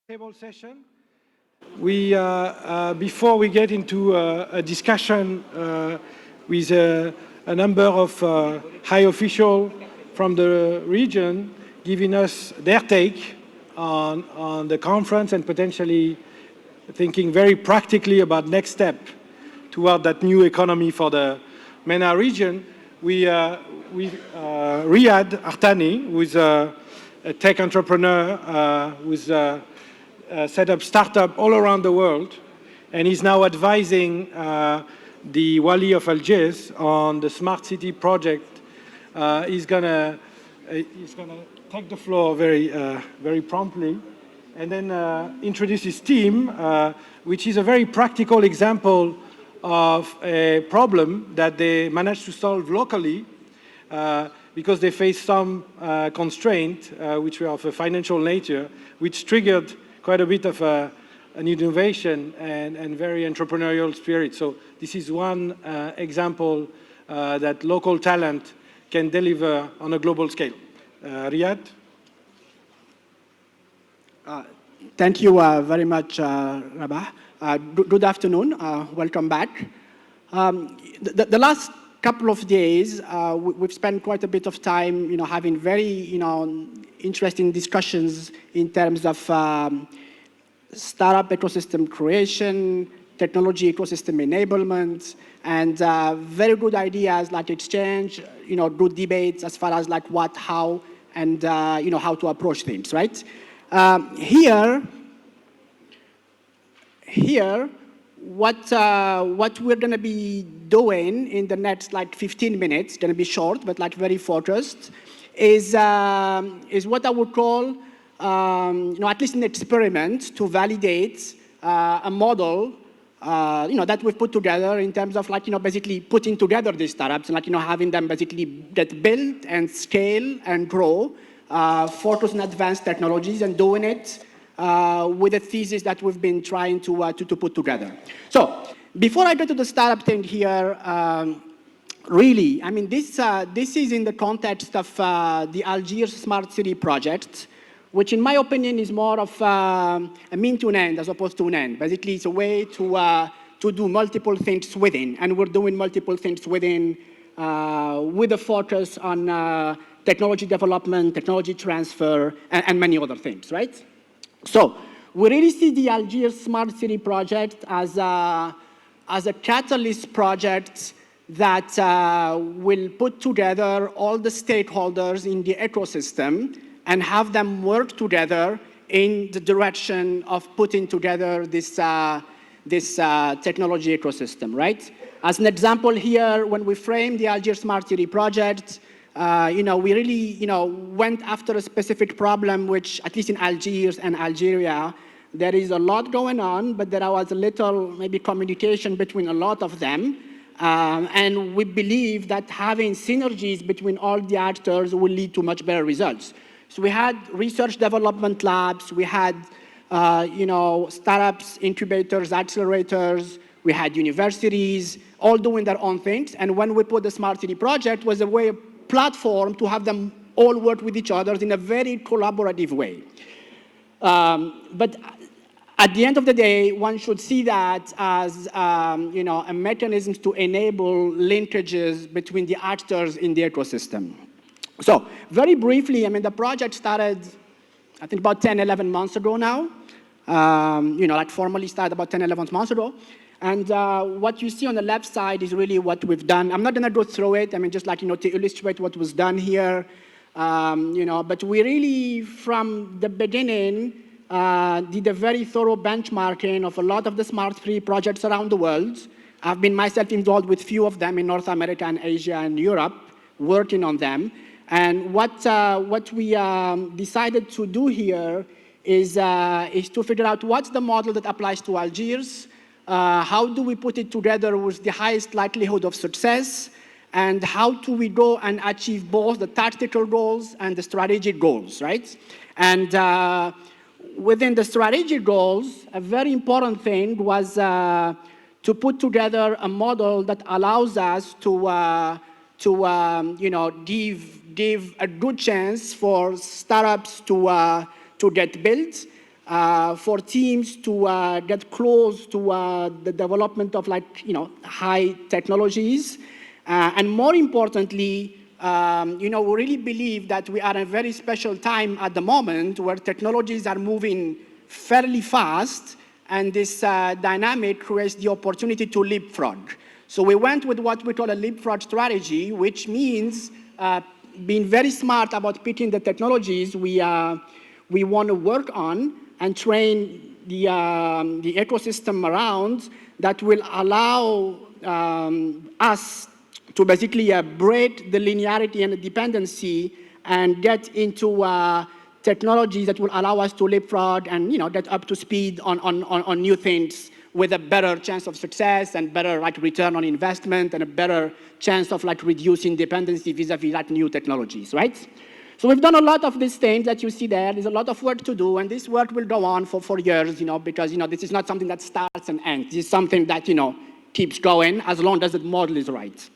Table session. Before we get into a discussion with a number of high officials from the region giving us their take on the conference and potentially thinking very practically about next step toward that new economy for the MENA region, Riyad Artani, who is a tech entrepreneur who's set up startup all around the world, and he's now advising the Wali of Algiers on the smart city project. He's gonna take the floor very promptly, and then introduce his team, which is a very practical example of a problem that they managed to solve locally because they faced some constraint, which were of a financial nature, which triggered quite a bit of an innovation and very entrepreneurial spirit. So this is one example that local talent can deliver on a global scale. Riyad? Thank you very much, Rabah. Good afternoon. Welcome back. The last couple of days, we've spent quite a bit of time, having very, interesting discussions in terms of startup ecosystem creation, technology ecosystem enablement, and very good ideas like exchange, good debates as far as like what, how, and how to approach things, right? Here, what we're going to be doing in the next like 15 minutes, going to be short but like very focused, is what I would call, at least an experiment to validate a model, that we've put together in terms of like, basically putting together these startups and like, having them basically get built and scale and grow, focus on advanced technologies and doing it with a thesis that we've been trying to put together. So before I go to the startup thing here, really, I mean, this is in the context of the Algiers Smart City project, which in my opinion is more of a mean to an end as opposed to an end. Basically, it's a way to do multiple things within, and we're doing multiple things within with a focus on technology development, technology transfer, and many other things, right? So we really see the Algiers Smart City project as a catalyst project that will put together all the stakeholders in the ecosystem and have them work together in the direction of putting together this technology ecosystem, right? As an example here, when we framed the Algiers Smart City project, we really, went after a specific problem, which at least in Algiers and Algeria, there is a lot going on, but there was a little maybe communication between a lot of them. And we believe that having synergies between all the actors will lead to much better results. So we had research development labs, we had, startups, incubators, accelerators, we had universities, all doing their own things. And when we put the Smart City project, was a way, platform to have them all work with each other in a very collaborative way. But At the end of the day, one should see that as a mechanism to enable linkages between the actors in the ecosystem. So very briefly, the project started, I think, about 10, 11 months ago now. Formally started about 10, 11 months ago. And what you see on the left side is really what we've done. I'm not going to go through it. Just to illustrate what was done here. But we really, from the beginning, did a very thorough benchmarking of a lot of the smart city projects around the world. I've been myself involved with few of them in North America and Asia and Europe, working on them. And what we decided to do here is to figure out what's the model that applies to Algiers, how do we put it together with the highest likelihood of success, and how do we go and achieve both the tactical goals and the strategic goals, right? And within the strategic goals, a very important thing was to put together a model that allows us to give a good chance for startups to get built, for teams to get close to the development of high technologies, and more importantly, we really believe that we are in a very special time at the moment where technologies are moving fairly fast, and this dynamic creates the opportunity to leapfrog. So we went with what we call a leapfrog strategy, which means being very smart about picking the technologies we want to work on and train the ecosystem around that will allow us to basically break the linearity and the dependency and get into technologies that will allow us to leapfrog and get up to speed on new things with a better chance of success and better return on investment and a better chance of reducing dependency vis-a-vis new technologies, right? So we've done a lot of these things that you see there. There's a lot of work to do, and this work will go on for years, because this is not something that starts and ends. This is something that keeps going as long as the model is right.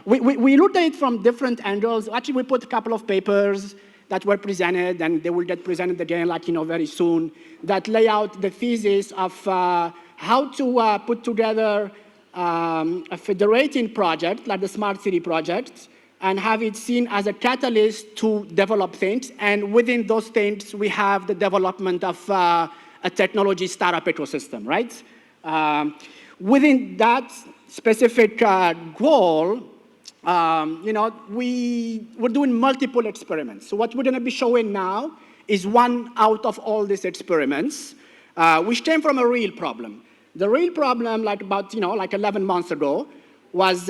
We looked at it from different angles. Actually, we put a couple of papers that were presented, and they will get presented again, very soon, that lay out the thesis of how to put together a federating project, like the Smart City project, and have it seen as a catalyst to develop things. And within those things, we have the development of a technology startup ecosystem, right? Within that specific goal, we're doing multiple experiments. So what we're going to be showing now is one out of all these experiments, which came from a real problem. The real problem, about 11 months ago, was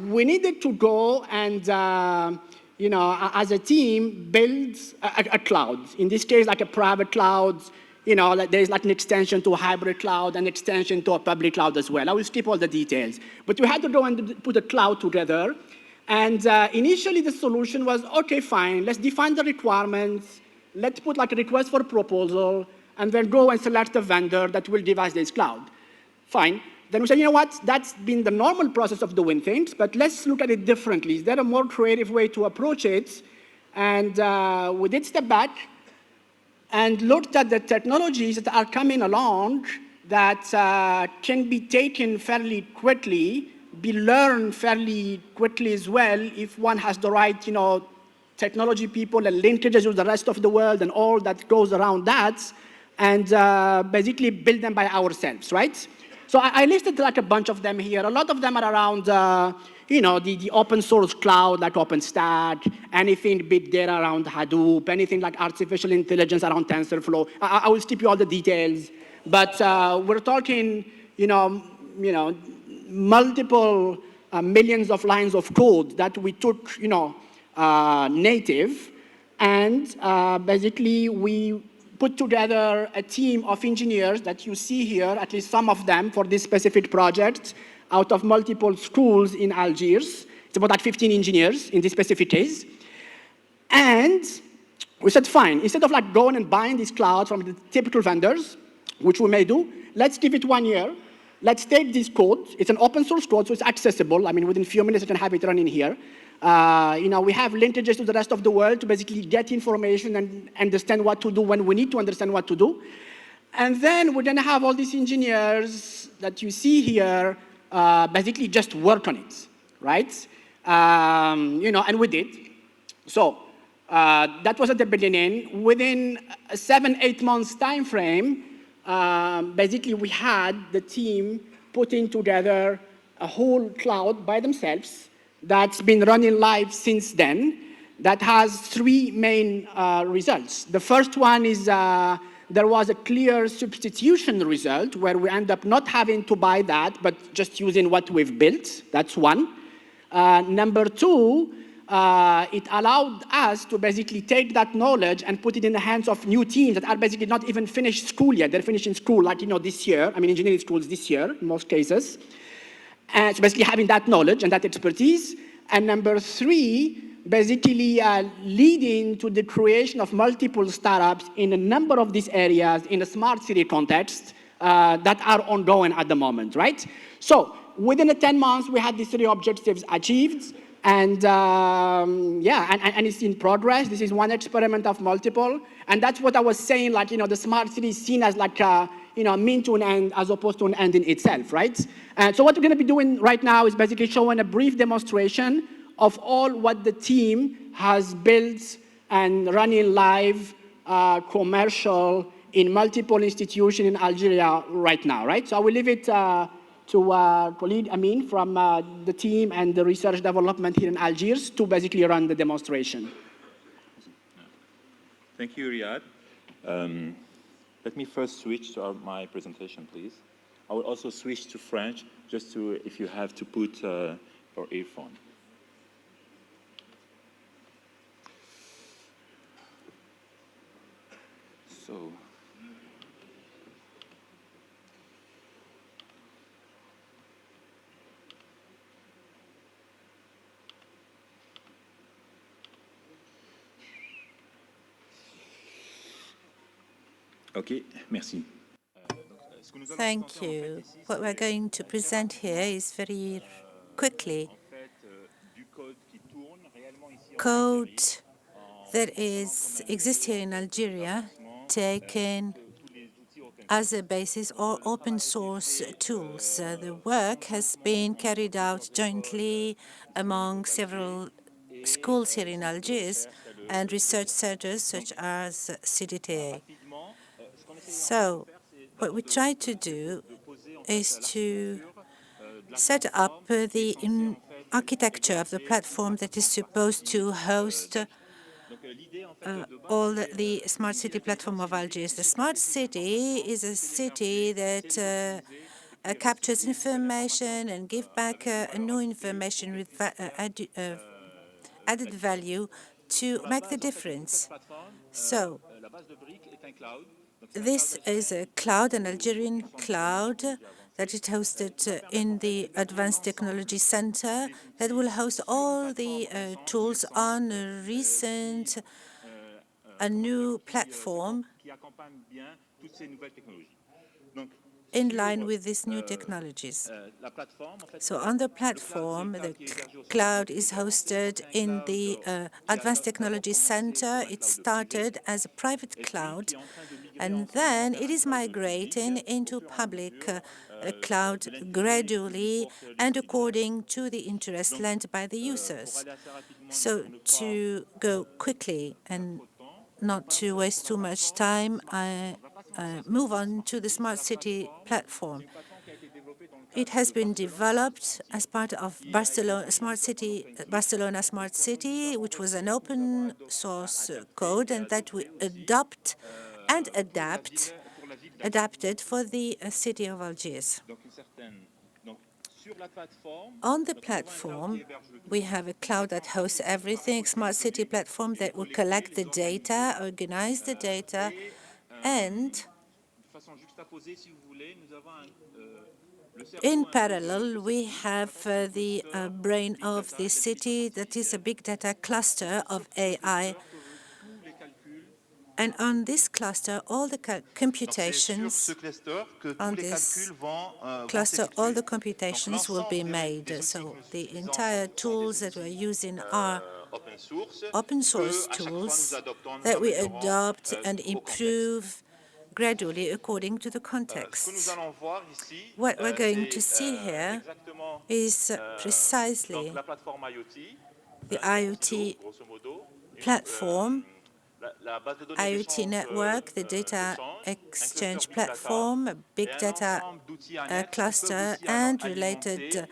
we needed to go and, as a team, build a cloud. In this case, a private cloud. There's an extension to a hybrid cloud, an extension to a public cloud as well. I will skip all the details. But we had to go and put a cloud together. And initially, the solution was, OK, fine, let's define the requirements. Let's put a request for proposal, and then go and select a vendor that will devise this cloud. Fine. Then we said, you know what, that's been the normal process of doing things, but let's look at it differently. Is there a more creative way to approach it? And we did step back and looked at the technologies that are coming along that can be taken fairly quickly, be learned fairly quickly as well if one has the right, technology people and linkages with the rest of the world and all that goes around that, and basically build them by ourselves, right? So I listed a bunch of them here. A lot of them are around, the open source cloud like OpenStack, anything big data around Hadoop, anything like artificial intelligence around TensorFlow. I will skip you all the details, but we're talking, multiple millions of lines of code that we took, native, and basically we put together a team of engineers that you see here, at least some of them, for this specific project, out of multiple schools in Algiers. It's about 15 engineers in this specific case. And we said, fine, instead of going and buying this cloud from the typical vendors, which we may do, let's give it 1 year. Let's take this code. It's an open source code, so it's accessible. Within a few minutes, you can have it running here. We have linkages to the rest of the world to basically get information and understand what to do when we need to understand what to do. And then we're going to have all these engineers that you see here basically just work on it, right? And we did. So that was at the beginning. Within a 7-8 months time frame, basically we had the team putting together a whole cloud by themselves that's been running live since then that has three main results. The first one is there was a clear substitution result where we end up not having to buy that, but just using what we've built. That's one. Number two, it allowed us to basically take that knowledge and put it in the hands of new teams that are basically not even finished school yet. They're finishing school, like, this year. I mean, engineering schools this year, in most cases. And so basically having that knowledge and that expertise. And number three, basically leading to the creation of multiple startups in a number of these areas in a smart city context that are ongoing at the moment, right? So within the 10 months, we had these three objectives achieved. And and it's in progress. This is one experiment of multiple. And that's what I was saying, like, the smart city is seen as like a mean to an end as opposed to an end in itself, right? And so what we're going to be doing right now is basically showing a brief demonstration of all what the team has built and running live commercial in multiple institutions in Algeria right now, right? So I will leave it to colleague Amin from the team and the research development here in Algiers to basically run the demonstration. Thank you, Riyad. Let me first switch to my presentation, please. I will also switch to French, just to, if you have to put your earphone. So, okay, merci. Thank you. What we're going to present here is very quickly code that exists here in Algeria, taken as a basis or open source tools. The work has been carried out jointly among several schools here in Algiers and research centers such as CDTA. So what we try to do is to set up the architecture of the platform that is supposed to host all the smart city platform of Algiers. The smart city is a city that captures information and gives back new information with added value to make the difference. So this is a cloud, an Algerian cloud, that is hosted in the Advanced Technology Center that will host all the tools on a new platform in line with these new technologies. So on the platform, the cloud is hosted in the Advanced Technology Center. It started as a private cloud, and then it is migrating into public cloud gradually and according to the interest lent by the users. So to go quickly and not to waste too much time, I move on to the smart city platform. It has been developed as part of Barcelona Smart City, which was an open source code, and that we adopt and adapted for the city of Algiers. On the platform, we have a cloud that hosts everything, smart city platform that will collect the data, organize the data, and in parallel, we have the brain of the city that is a big data cluster of AI. And on this cluster, all the computations on this cluster, all the computations will be made. So the entire tools that we're using are open source tools that we adopt and improve gradually according to the Ce que nous context. allons voir ici, What we're going to c'est see here exactement is donc precisely la plateforme IoT, the un stylo, IoT grosso modo, platform, la base de données IoT d'échange network, the data d'échange, un cluster exchange big data platform, a et big un data ensemble d'outils annexes qui peuvent cluster, aussi and alimenter, related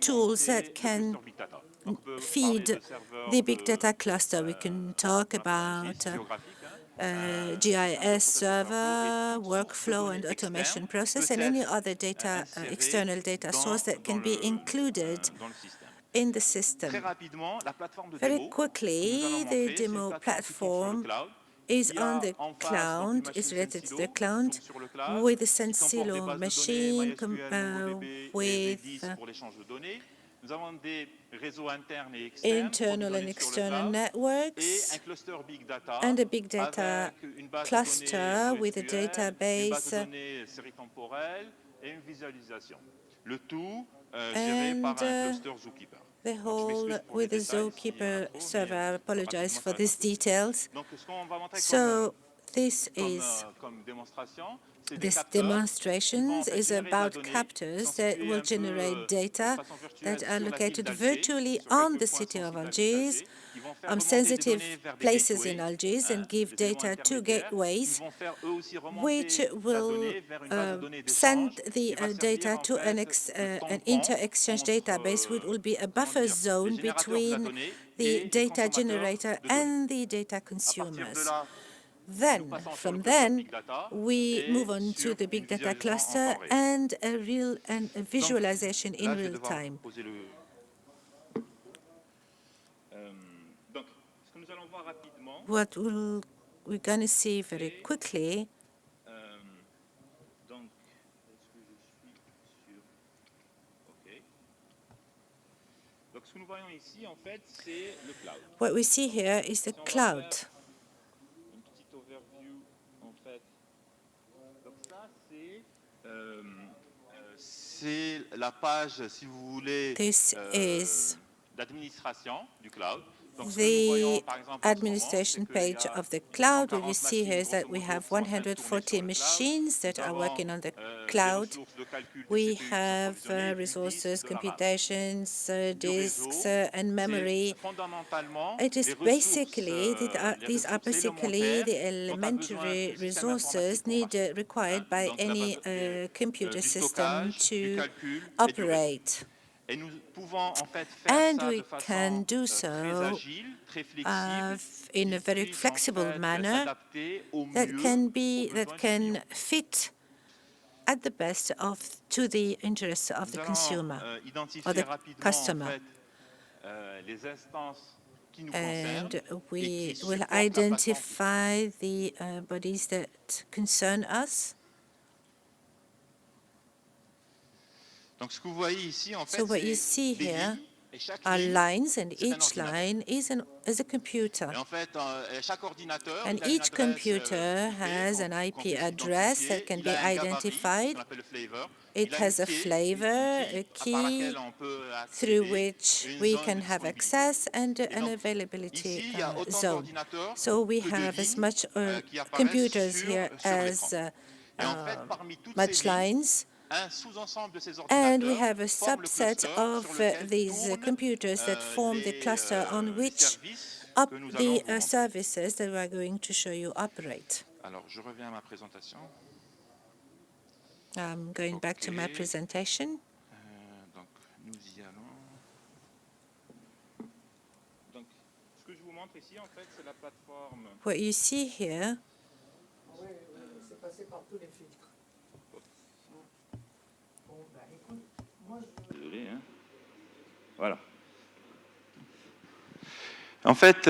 tools that le can cluster big data. Donc on peut parler feed de serveurs the big data cluster. We can talk qu'on appelle un about GIS géographique, centre GIS de processing workflow et server, toute source de workflow données and externe automation peut process, and any être other data, insérée external data source that can be included dans le système. in the Très system. rapidement, la plateforme de Very démo que nous allons quickly, the montrer, c'est une demo plateforme qui tourne sur le platform cloud, is qui on a the en face donc une cloud, machine is related to the Sensilo qui cloud tourne sur le cloud, with the qui comporte des Sensilo bases de données machine MySQL, MongoDB et with Redis pour l'échange de données. Nous avons des réseaux internes et externes internal and provisionnés sur le external cloud et un networks cluster big data and a big data avec une base de données cluster with a NoSQL, une base de database données série temporelle et une visualisation. Le tout géré and par un cluster Zookeeper. the Donc je whole m'excuse pour les with the détails s'il y en a Zookeeper trop, mais server. I apologize rapidement for ça va these être possible. details. Donc ce qu'on va montrer So this is comme démonstration, c'est des this capteurs qui vont en demonstrations fait is générer de la about donnée, qui sont captors that situés will un peu generate de data façon that virtuelle are sur la ville located d'Alger, virtually sur on quelques the points city of sensibles de la ville Algiers, d'Alger, qui vont faire on remonter des sensitive données vers des places in gateways, Algiers, and give des éléments data to intermédiaires, qui gateways, vont faire eux aussi which remonter la will donnée vers une base de données send d'échange the qui va servir data en to fait de an tampon inter-exchange entre, database, which will be a comment buffer dire, les zone générateurs de la between donnée the et les data consommateurs generator de données. and the data À partir de consumers. là, nous Then, passons sur le from cluster then, Big Data we et move on to sur the une big data visualisation en cluster temps réel. and a Donc visualization in là, je vais real devoir time. poser le... donc, ce que nous allons voir rapidement, What we're going to see very c'est... quickly, donc, est-ce que je suis sur... OK. Donc, ce que nous voyons ici, en fait, c'est le cloud. what we see here is the Si on va cloud. faire une petite overview, en fait. Donc ça, c'est la page, si vous voulez, This is d'administration du cloud. Donc ce que nous voyons, the par exemple, en ce moment, c'est administration qu'il y page a of the cloud. What you 140 see here machines, is that grosso we modo, have qui sont en train de tourner sur 140 le cloud. machines that Nous are avons working on the des cloud. ressources de calcul de We CPU qui sont have provisionnées, du disque, resources, de la RAM. computations, Du disks, réseau, and c'est memory. fondamentalement It les is ressources, basically, these are basically élémentaires the dont a besoin elementary tout système informatique resources pour marcher. required by Donc la any base computer du system stockage, du to calcul et du réseau. operate. Et nous pouvons en fait faire And ça we de can façon do très so agile, très flexible, in qui a very puisse en flexible fait manner s'adapter au that mieux can aux be, that besoins du client. can fit at the best to the interests of Nous the allons consumer or identifier the rapidement en customer. fait les instances qui nous And concernent et qui we will supportent la plateforme. identify the bodies that concern us. Donc ce que vous voyez ici en So fait what you c'est see des here lignes et chaque are ligne lines, and c'est un each ordinateur. line is a computer. Et en fait, chaque ordinateur, And il a une each adresse computer IP has an qu'on IP peut address that s'identifier. can Il be a un gabarit, ce identified. qu'on appelle le flavor. It Il a une has a clé, une flavor, a key par key laquelle on peut through accéder which et une we zone can de have disponibilité. access and Et an donc, availability ici, il y a autant zone. d'ordinateurs So we que de have as lignes much qui apparaissent computers here sur l'écran. as Et en fait, parmi toutes ces much lignes, lines. un sous-ensemble de ces And we ordinateurs have a forme le subset cluster sur of lequel these tournent computers that form the cluster on les which services que nous allons the vous montrer. services that we are going to show you operate. Alors, je reviens à ma présentation. I'm going back to my Ok. presentation. Donc, nous y allons. Donc, ce que je vous montre ici, en fait, c'est la plateforme. What you see here c'est passé par tous les filtres. Désolé, hein. Voilà. En fait,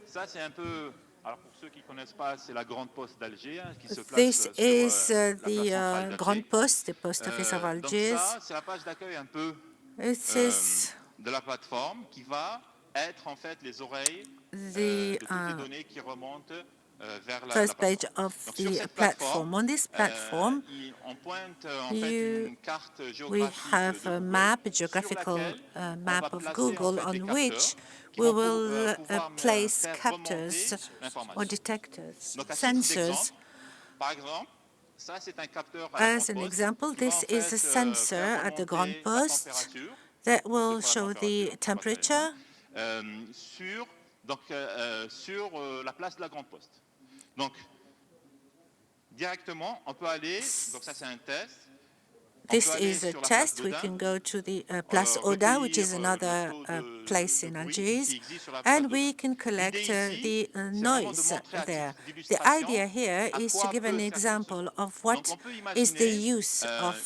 ça, c'est un peu. Alors, pour ceux qui ne connaissent pas, c'est la grande poste d'Alger hein, qui se place This sur is la place centrale the Grand d'Alger. Post, the post office of Donc, Algiers. ça, c'est la page d'accueil un peu It is de la plateforme qui va être en fait les oreilles the de toutes les données qui remontent vers la first page plateforme. of Donc sur the cette platform. plateforme, On this platform, on pointe en fait une carte we géographique have de a Google map, a sur geographical laquelle on va map of placer en Google, fait des on capteurs which qui we vont will pouvoir place faire captors remonter or l'information. detectors, Donc à titre sensors, d'exemple, As an example, this is a sensor at the Grand Poste that will show the temperature sur la place de la Grande Poste. Donc, directement, on peut aller, donc ça c'est un test. This is a test. We can go to the Place Oda, which is another place in Algiers, and we can collect the noise there. The idea here is to give an example of what is the use of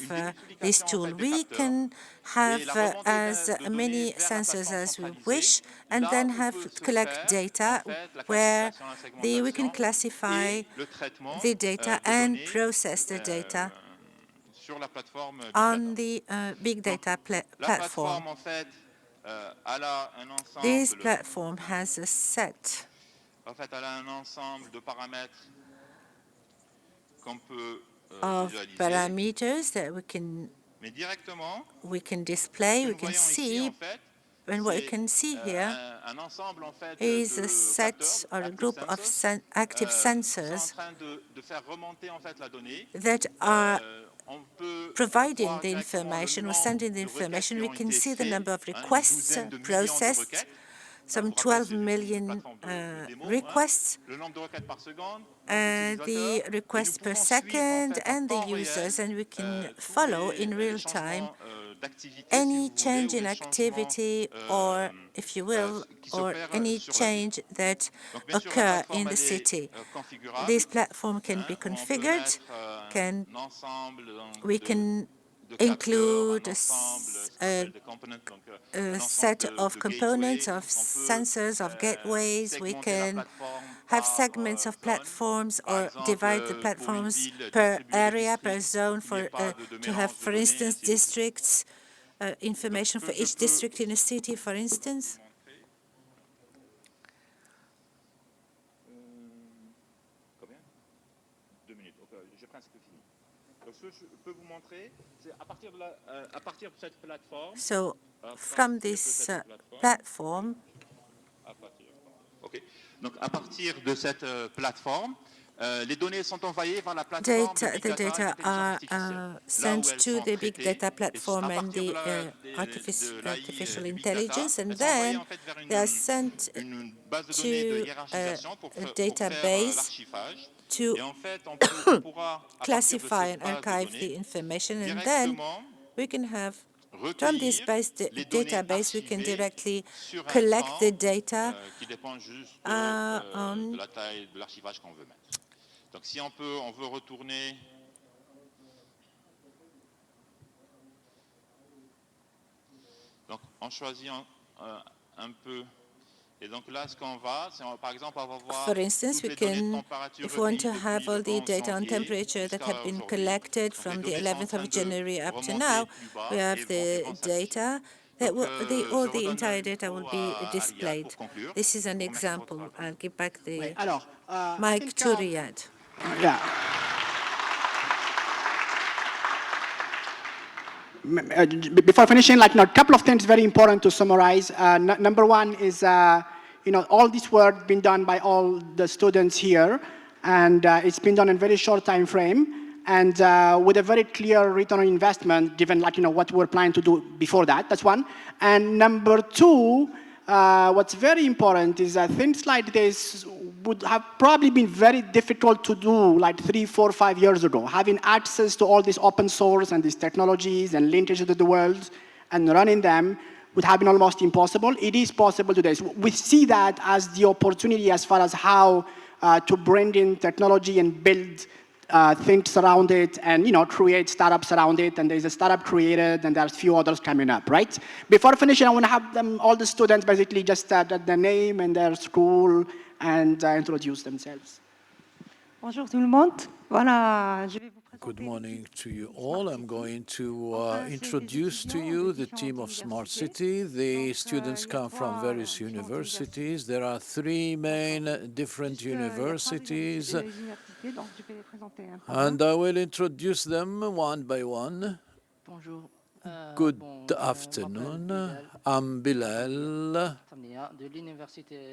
this tool. We can have as many sensors as we wish, and then collect data where we can classify the data and process the data on the big data platform. This platform has a set of parameters that we can display, we can see, and what you can see here is a set or a group of active sensors that are providing the information or sending the information. We can see the number of requests processed, some 12 million requests, the requests per second, and the users, and we can follow in real time any change in activity, or, if you will, or any change that occur in the city. This platform can be configured, we can include a set of components, of sensors, of gateways. We can have segments of platforms or divide the platforms per area, per zone, to have, for instance, districts, information for each district in a city, for instance. So, from this platform, donc à partir de cette plateforme, les données sont envoyées vers la plateforme the data are sent to the big data platform and the artificial intelligence, and then they are sent to a database to classify and archive the information, and then we can have, from this database, we can directly collect the data on la taille de l'archivage qu'on veut mettre. Donc si on veut retourner donc on choisit un peu. Et donc là, ce qu'on va, c'est par exemple, on va voir. For instance, we can, if we want to have all the data on temperature that have been collected from the 11th of January up to now, we have the data that all the entire data will be displayed. This is an example. I'll give back the mic to Riyad. Yeah. Before finishing, a couple of things very important to summarize. Number one is, all this work been done by all the students here, and it's been done in a very short time frame, and with a very clear return on investment, given what we're planning to do before that. That's one. And number two, what's very important is that things like this would have probably been very difficult to do 3, 4, 5 years ago. Having access to all this open source and these technologies and linkages to the world and running them would have been almost impossible. It is possible today. So we see that as the opportunity as far as how to bring in technology and build things around it and create startups around it. And there's a startup created, and there's a few others coming up, right? Before finishing, I want to have all the students basically just their name and their school and introduce themselves. Bonjour tout le monde. Voilà, je vais vous présenter. Good morning to you all. I'm going to introduce to you the team of Smart City. The students come from various universities. There are 3 main different universities, and I will introduce them one by one. Bonjour. Good afternoon. I'm Bilal,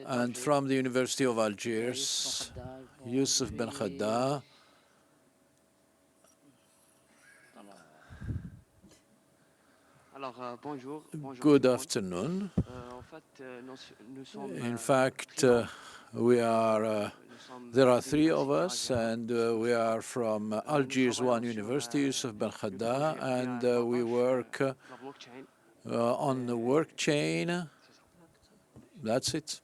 and from the University of Algiers, Youssef Ben Khadda, Good afternoon. In fact, there are three of us, and we are from Algiers One University, Yusuf Ben Khadda, and we work on the work chain. That's it.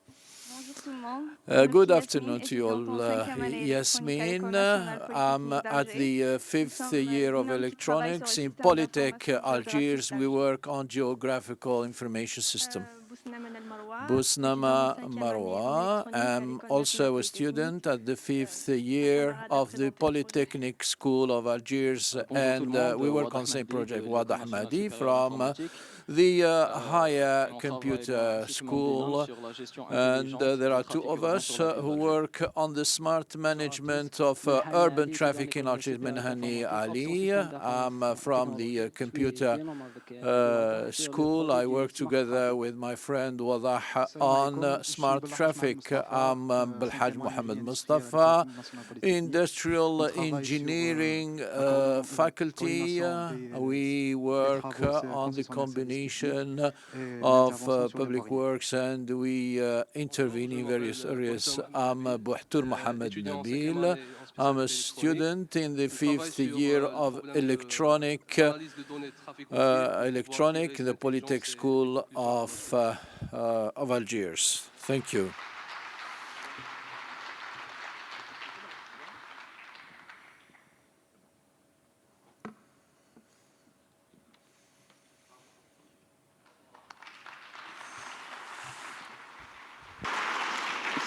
Good afternoon to you all. Yasmin, I'm at the fifth year of electronics in Polytech Algiers. We work on geographical information system. Bousnama Marwa. I'm also a student at the fifth year of the Polytechnic School of Algiers, and we work on the same project. Wad Ahmadi from the higher computer school, and there are two of us who work on the smart management of urban traffic in Algiers. Menhani Ali, I'm from the computer school. I work together with my friend Wadah on smart traffic. I'm Belhaj Mohammed Mustafa, industrial engineering faculty. We work on the combination of public works, and we intervene in various areas. I'm Bouhtour Mohammed Nabil. I'm a student in the fifth year of electronic in the Polytech School of Algiers. Thank you.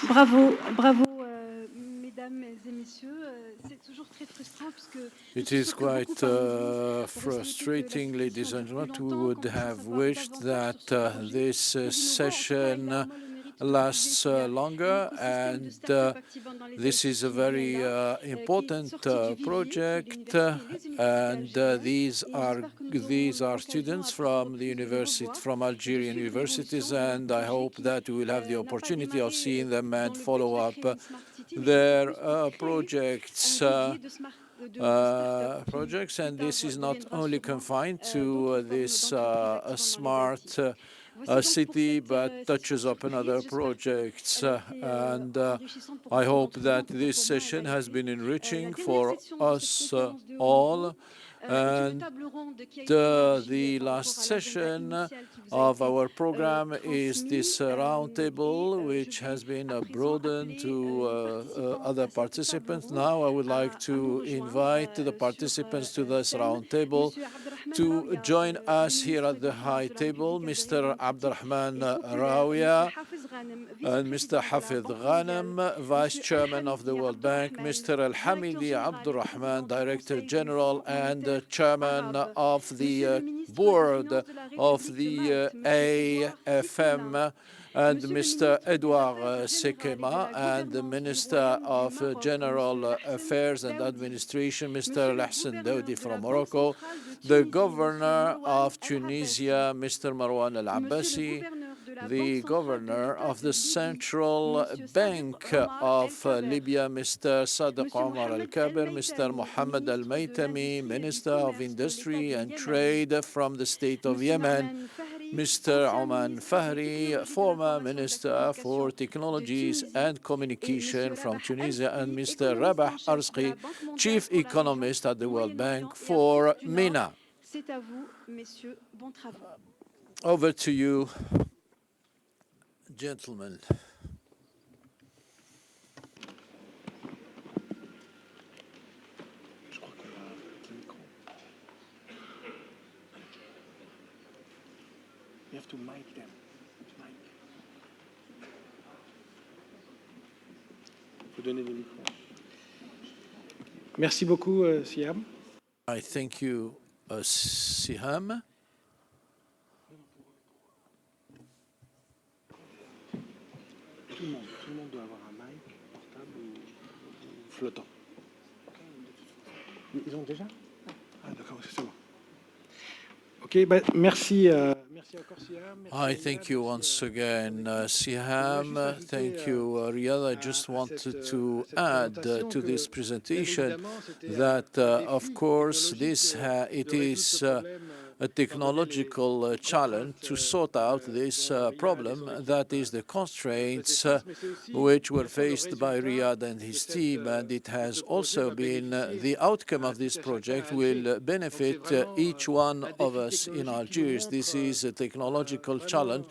Bravo, bravo, mesdames et messieurs. C'est toujours très frustrant puisque it is quite frustrating, ladies and gentlemen. We would have wished that this session lasts longer, and this is a very important project, and these are students from the university, from Algerian universities, and I hope that we will have the opportunity of seeing them and follow up their projects. And this is not only confined to this smart city, but touches upon other projects. And I hope that this session has been enriching for us all. And the last session of our program is this roundtable, which has been broadened to other participants. Now I would like to invite the participants to this roundtable to join us here at the high table, Mr. Abdurrahman Rawia and Mr. Hafid Ghanem, Vice Chairman of the World Bank, Mr. Al-Hamidi Abdurrahman, Director General and Chairman of the Board of the AFM, and Mr. Edouard Sekema, and the Minister of General Affairs and Administration, Mr. Lahsen Daoudi from Morocco, the Governor of Tunisia, Mr. Marwan Al-Abbasi, the Governor of the Central Bank of Libya, Mr. Sadiq Omar Al-Kabir, Mr. Mohammed Al-Maytami, Minister of Industry and Trade from the State of Yemen, Mr. Oman Fahri, former Minister for Technologies and Communication from Tunisia, and Mr. Rabah Arzqi, Chief Economist at the World Bank for MENA. Over to you, gentlemen. You have to mic them. Faut donner des micros. Merci beaucoup, Siam. I thank you, Siham. Tout le monde doit avoir un mic portable ou flottant. Ils ont déjà? Ah d'accord, c'est bon. Ok, bah, merci. I thank you once again, Siham. Thank you, Riyad. I just wanted to add to this presentation that, of course, it is a technological challenge to sort out this problem, that is the constraints which were faced by Riyad and his team, and it has also been the outcome of this project will benefit each one of us in Algiers. This is a technological challenge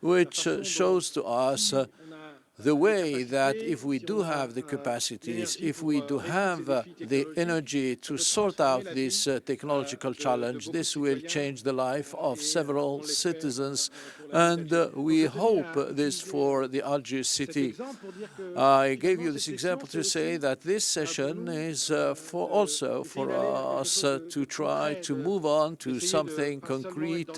which shows to us the way that if we do have the capacities, if we do have the energy to sort out this technological challenge, this will change the life of several citizens, and we hope this for the Algiers city. I gave you this example to say that this session is also for us to try to move on to something concrete,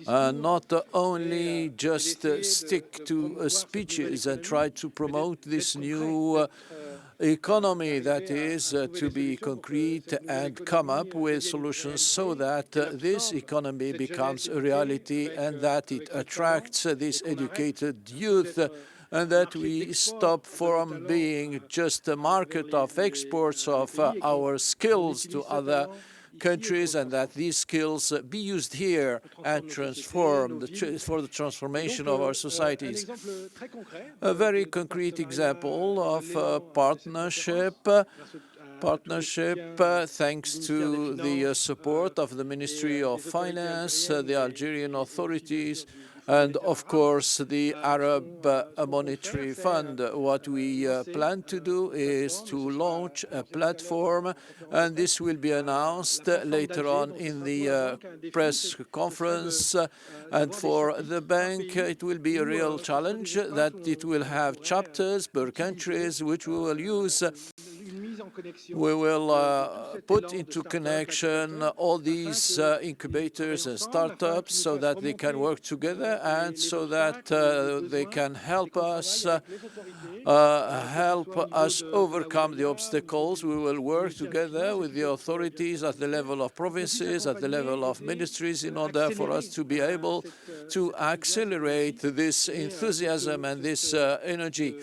not only just stick to speeches and try to promote this new economy that is to be concrete and come up with solutions so that this economy becomes a reality and that it attracts this educated youth, and that we stop from being just a market of exports of our skills to other countries, and that these skills be used here and transformed for the transformation of our societies. A very concrete example of partnership, thanks to the support of the Ministry of Finance, the Algerian authorities, and of course the Arab Monetary Fund. What we plan to do is to launch a platform, and this will be announced later on in the press conference. And for the bank, it will be a real challenge that it will have chapters per countries which we will use. We will put into connection all these incubators and startups so that they can work together and so that they can help us overcome the obstacles. We will work together with the authorities at the level of provinces, at the level of ministries, in order for us to be able to accelerate this enthusiasm and this energy.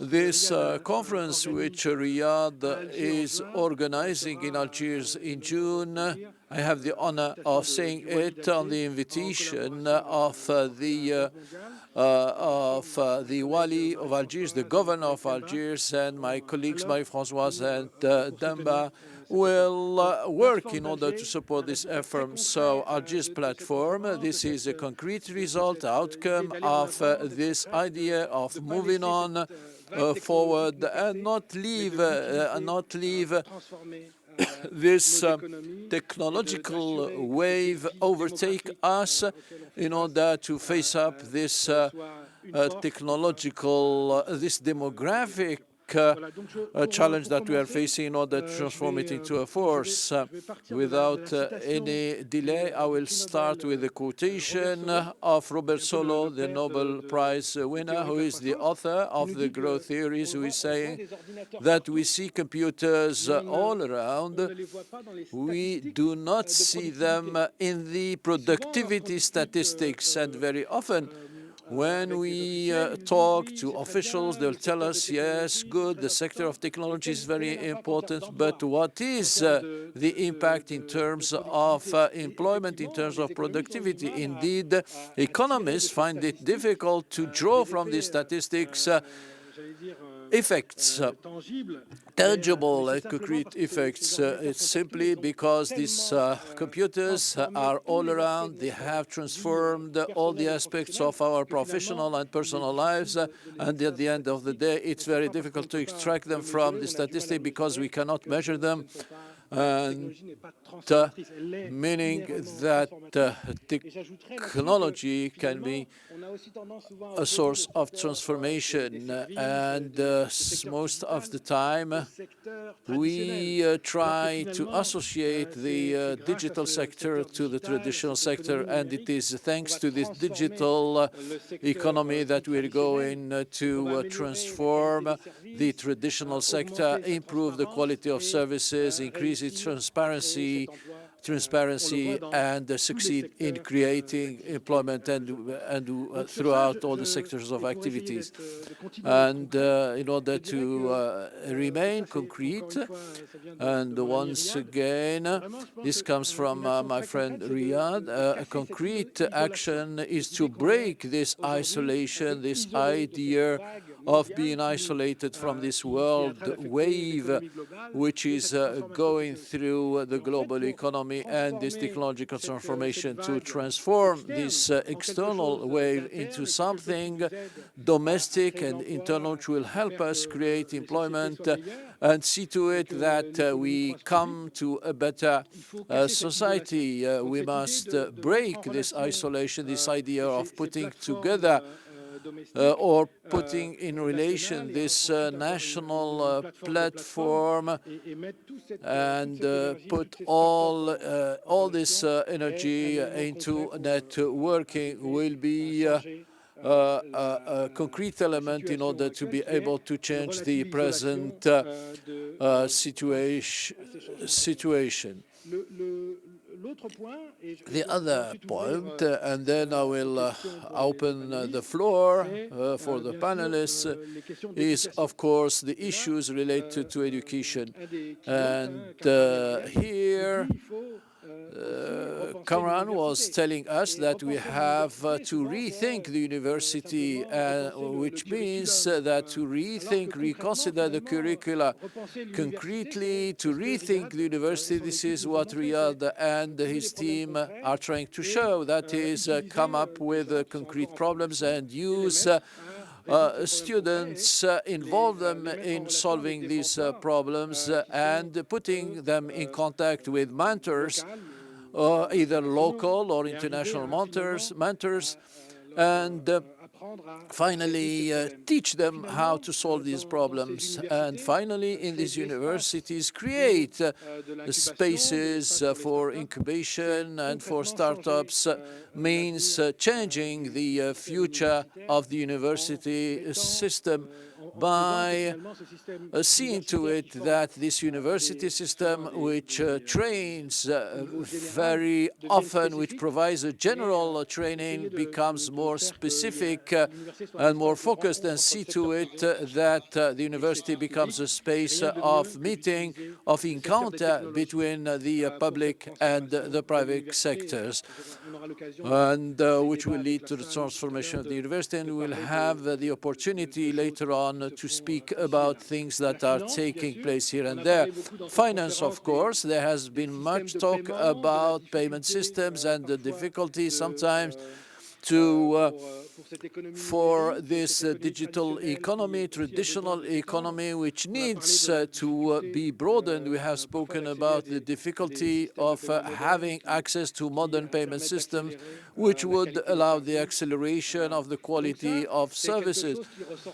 This conference, which Riyadh is organizing in Algiers in June, I have the honor of saying it on the invitation of the Wali of Algiers, the governor of Algiers, and my colleagues Marie-Françoise and Damba will work in order to support this effort. So Algiers platform, this is a concrete result, outcome of this idea of moving on forward and not leave this technological wave overtake us in order to face up this this demographic challenge that we are facing in order to transform it into a force. Without any delay, I will start with a quotation of Robert Solow, the Nobel Prize winner, who is the author of the growth theories, who is saying that we see computers all around. We do not see them in the productivity statistics, and very often when we talk to officials, they'll tell us, yes, good, the sector of technology is very important, but what is the impact in terms of employment, in terms of productivity? Indeed, economists find it difficult to draw from these statistics effects, tangible and concrete effects. It's simply because these computers are all around. They have transformed all the aspects of our professional and personal lives, and at the end of the day, it's very difficult to extract them from the statistic because we cannot measure them. And meaning that technology can be a source of transformation, and most of the time we try to associate the digital sector to the traditional sector, and it is thanks to this digital economy that we're going to transform the traditional sector, improve the quality of services, increase its transparency, transparency and succeed in creating employment and throughout all the sectors of activities. And in order to remain concrete, and once again, this comes from my friend Riyad, a concrete action is to break this isolation, this idea of being isolated from this world wave which is going through the global economy and this technological transformation, to transform this external wave into something domestic and internal, which will help us create employment and see to it that we come to a better society. We must break this isolation, this idea of putting together or putting in relation this national platform and put all this energy into networking will be a concrete element in order to be able to change the present situation. The other point, and then I will open the floor for the panelists, is of course the issues related to education. And here Kamran was telling us that we have to rethink the university, which means that to rethink, reconsider the curricula concretely, to rethink the university. This is what Riyad and his team are trying to show. That is, come up with concrete problems and use students, involve them in solving these problems and putting them in contact with mentors, either local or international mentors, and finally teach them how to solve these problems. And finally, in these universities, create spaces for incubation and for startups, means changing the future of the university system by seeing to it that this university system, which trains very often, which provides a general training, becomes more specific and more focused, and see to it that the university becomes a space of meeting, of encounter between the public and the private sectors, and which will lead to the transformation of the university. And we will have the opportunity later on to speak about things that are taking place here and there. Finance, of course, there has been much talk about payment systems and the difficulty sometimes for this digital economy, traditional economy, which needs to be broadened. We have spoken about the difficulty of having access to modern payment systems, which would allow the acceleration of the quality of services.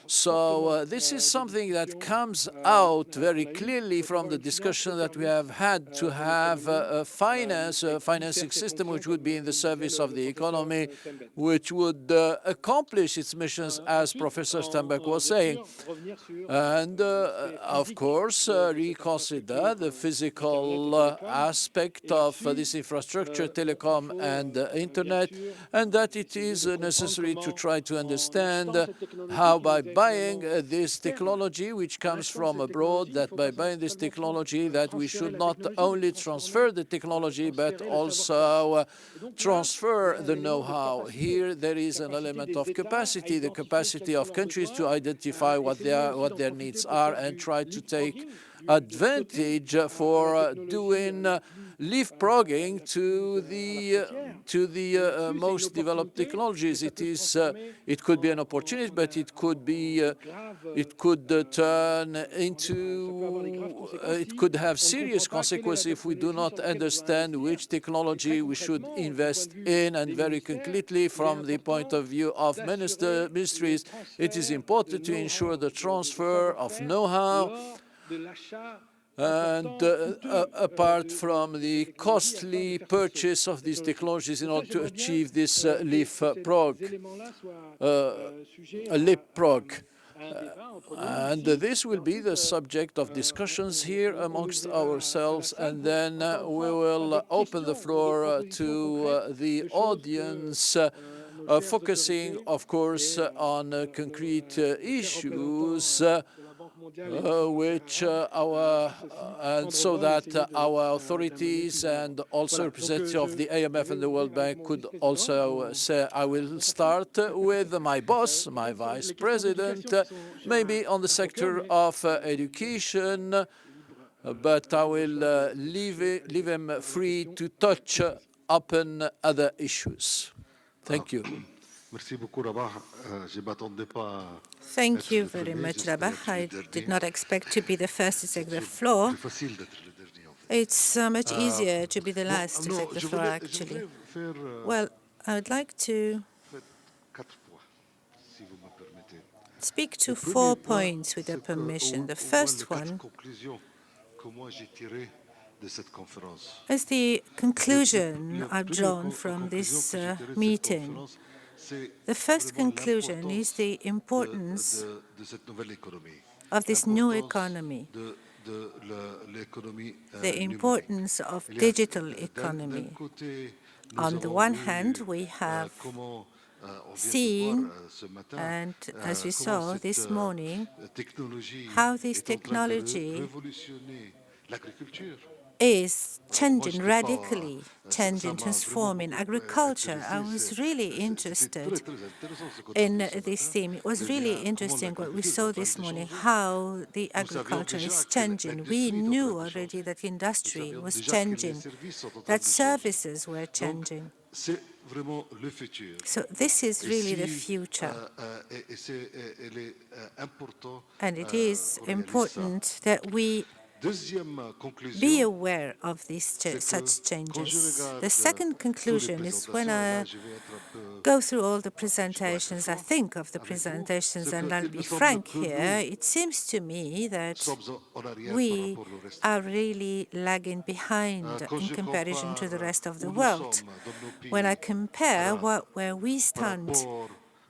So this is something that comes out very clearly from the discussion that we have had, to have a financing system which would be in the service of the economy, which would accomplish its missions, as Professor Steinbeck was saying. And of course, reconsider the physical aspect of this infrastructure, telecom and internet, and that it is necessary to try to understand how, by buying this technology which comes from abroad, that by buying this technology, that we should not only transfer the technology but also transfer the know-how. Here there is an element of capacity, the capacity of countries to identify what their needs are and try to take advantage for doing leapfrogging to the most developed technologies. It could be an opportunity, but it could turn into it could have serious consequences if we do not understand which technology we should invest in. And very concretely, from the point of view of ministries, it is important to ensure the transfer of know-how, and apart from the costly purchase of these technologies in order to achieve this leapfrog. And this will be the subject of discussions here amongst ourselves, and then we will open the floor to the audience, focusing, of course, on concrete issues, which and so that our authorities and also representatives of the IMF and the World Bank could also say. I will start with my boss, my vice president, maybe on the sector of education, but I will leave him free to touch upon other issues. Thank you. Thank you very much, Rabah. I did not expect to be the first to take the floor. It's much easier to be the last to take the floor, actually. Well, I would like to speak to 4 points with your permission. The first one is the conclusion I've drawn from this meeting. The first conclusion is the importance of this new economy, the importance of digital economy. On the one hand, we have seen, and as we saw this morning, how this technology is changing radically, transforming agriculture. I was really interested in this theme. It was really interesting what we saw this morning, how the agriculture is changing. We knew already that industry was changing, that services were changing. So this is really the future. And it is important that we be aware of these such changes. The second conclusion is when I go through all the presentations, I think of the presentations, and I'll be frank here, it seems to me that we are really lagging behind in comparison to the rest of the world. When I compare where we stand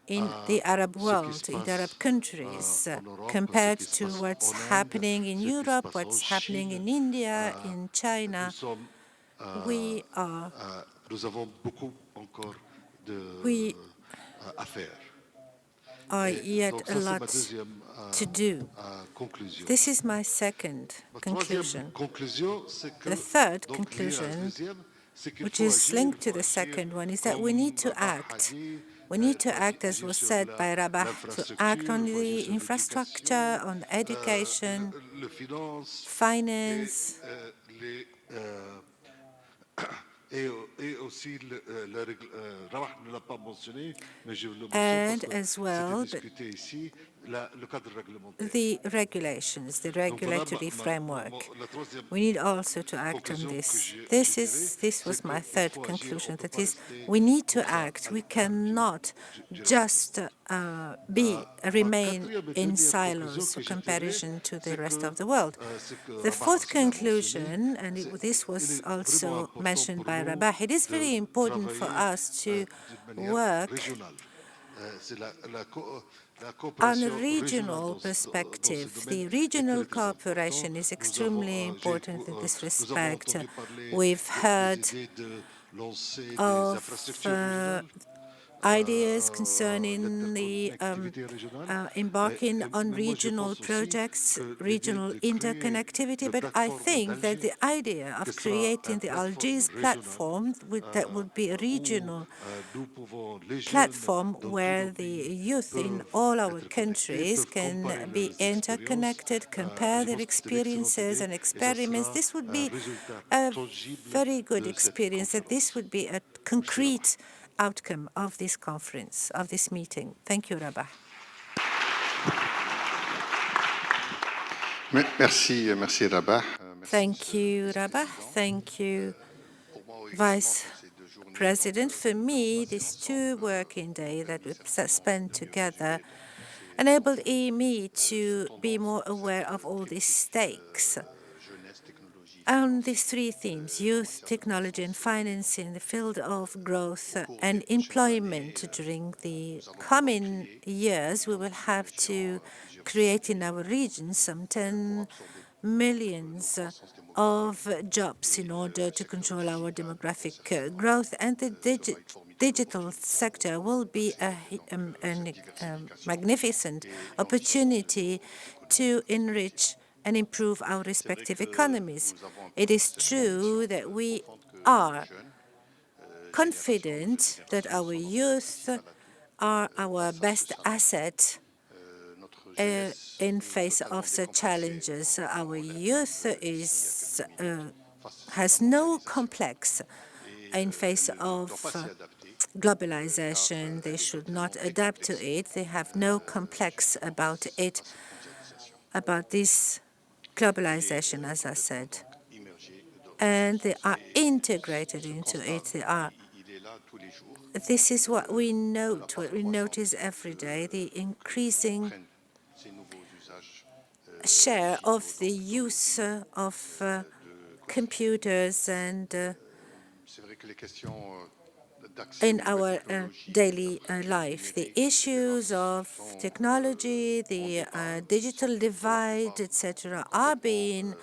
in the Arab world, in the Arab countries, compared to what's happening in Europe, what's happening in India, in China, we are yet a lot to do. This is my second conclusion. The third conclusion, which is linked to the second one, is that we need to act. We need to act, as was said by Rabah, to act on the infrastructure, on education, finance, and as well the regulations, the regulatory framework. We need also to act on this. This was my third conclusion, that is, we need to act. We cannot just remain in silos in comparison to the rest of the world. The fourth conclusion, and this was also mentioned by Rabah, it is very important for us to work on a regional perspective. The regional cooperation is extremely important in this respect. We've heard of ideas concerning the embarking on regional projects, regional interconnectivity, but I think that the idea of creating the Algiers platform that would be a regional platform where the youth in all our countries can be interconnected, compare their experiences and experiments. This would be a very good experience, and this would be a concrete outcome of this conference, of this meeting. Thank you, Rabah. Merci, Rabah. Thank you, Rabah. Thank you, Vice President. For me, these 2 working days that we spent together enabled me to be more aware of all these stakes. On these three themes, youth, technology, and finance in the field of growth and employment during the coming years, we will have to create in our region some 10 millions of jobs in order to control our demographic growth, and the digital sector will be a magnificent opportunity to enrich and improve our respective economies. It is true that we are confident that our youth are our best asset in face of such challenges. Our youth has no complex in face of globalization. They should not adapt to it. They have no complex about it, about this globalization, as I said. And they are integrated into it. This is what we note, what we notice every day, the increasing share of the use of computers and in our daily life. The issues of technology, the digital divide, etc., are being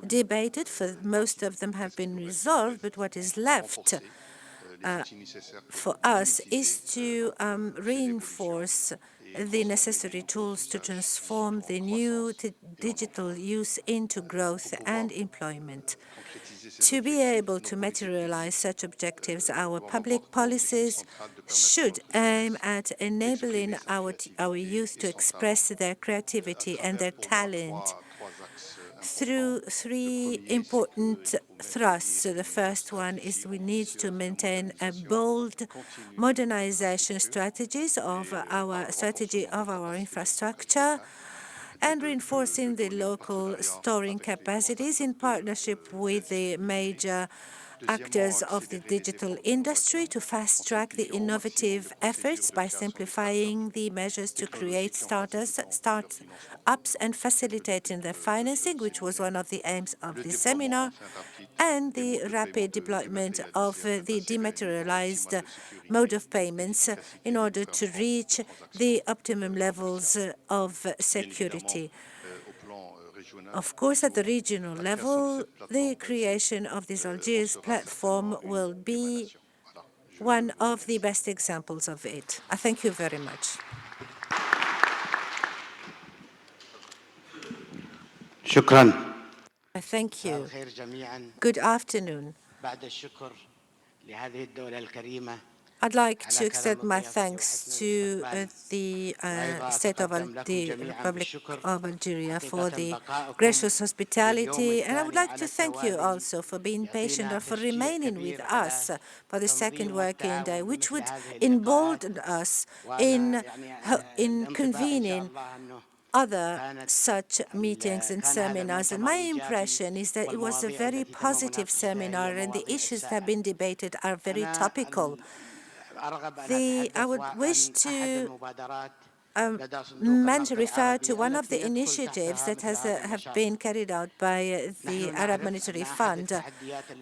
debated. For most of them have been resolved, but what is left for us is to reinforce the necessary tools to transform the new digital use into growth and employment. To be able to materialize such objectives, our public policies should aim at enabling our youth to express their creativity and their talent through three important thrusts. The first one is we need to maintain a bold modernization strategy of our infrastructure and reinforcing the local storing capacities in partnership with the major actors of the digital industry to fast-track the innovative efforts by simplifying the measures to create startups and facilitating their financing, which was one of the aims of the seminar, and the rapid deployment of the dematerialized mode of payments in order to reach the optimum levels of security. Of course, at the regional level, the creation of this Algiers platform will be one of the best examples of it. I thank you very much. I thank you. Good afternoon. I'd like to extend my thanks to the Republic of Algeria for the gracious hospitality, and I would like to thank you also for being patient or for remaining with us for the second working day, which would embolden us in convening other such meetings and seminars. And my impression is that it was a very positive seminar, and the issues that have been debated are very topical. I would wish to refer to one of the initiatives that have been carried out by the Arab Monetary Fund.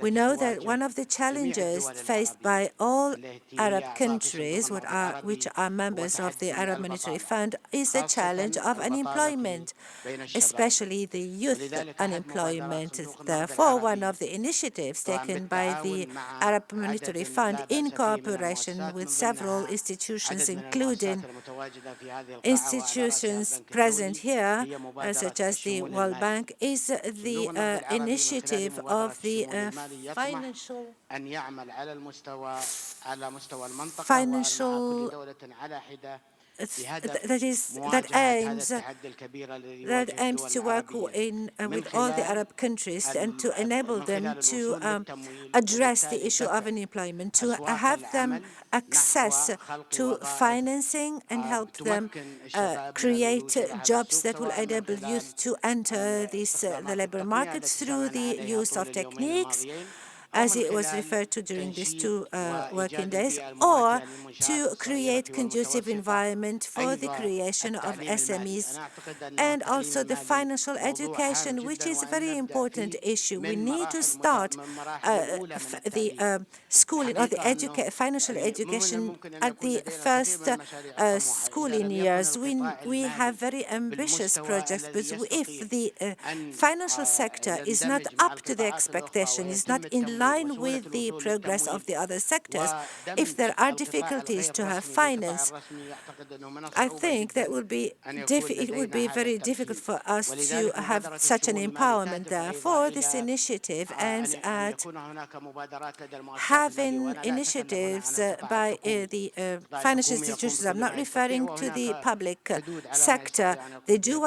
We know that one of the challenges faced by all Arab countries which are members of the Arab Monetary Fund is the challenge of unemployment, especially the youth unemployment. Therefore, one of the initiatives taken by the Arab Monetary Fund in cooperation with several institutions, including institutions present here, such as the World Bank, is the initiative of the financial that aims to work with all the Arab countries and to enable them to address the issue of unemployment, to have them access to financing and help them create jobs that will enable youth to enter the labor market through the use of techniques as it was referred to during these two working days, or to create conducive environment for the creation of SMEs, and also the financial education, which is a very important issue. We need to start the schooling or the financial education at the first schooling years. We have very ambitious projects, but if the financial sector is not up to the expectation, is not in line with the progress of the other sectors, if there are difficulties to have finance, I think that it would be very difficult for us to have such an empowerment. Therefore, this initiative aims at having initiatives by the financial institutions. I'm not referring to the public sector. They do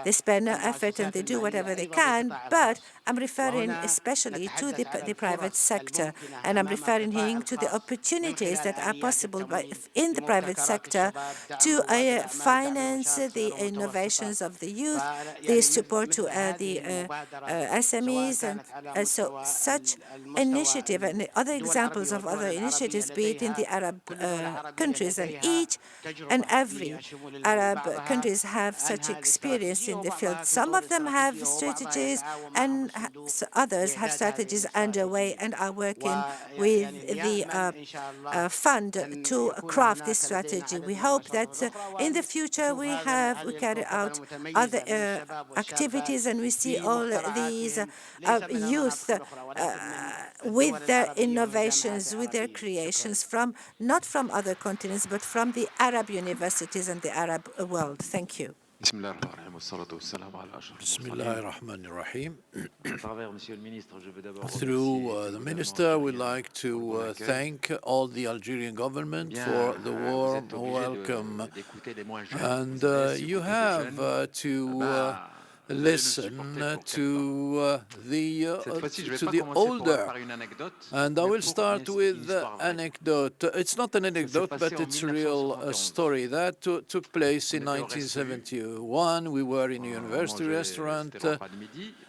they spend no effort and they do whatever they can, but I'm referring especially to the private sector, and I'm referring here to the opportunities that are possible in the private sector to finance the innovations of the youth, the support to the SMEs, and so such initiative and other examples of other initiatives, be it in the Arab countries, and each and every Arab countries have such experience in the field. Some of them have strategies, and others have strategies underway and are working with the fund to craft this strategy. We hope that in the future we carry out other activities, and we see all these youth with their innovations, with their creations, not from other continents, but from the Arab universities and the Arab world. Thank you. Bismillahir Rahmanir Rahim. Through the Minister, we'd like to thank all the Algerian government for the warm welcome. And you have to listen to the older. And I will start with anecdote. It's not an anecdote, but it's a real story that took place in 1971. We were in a university restaurant,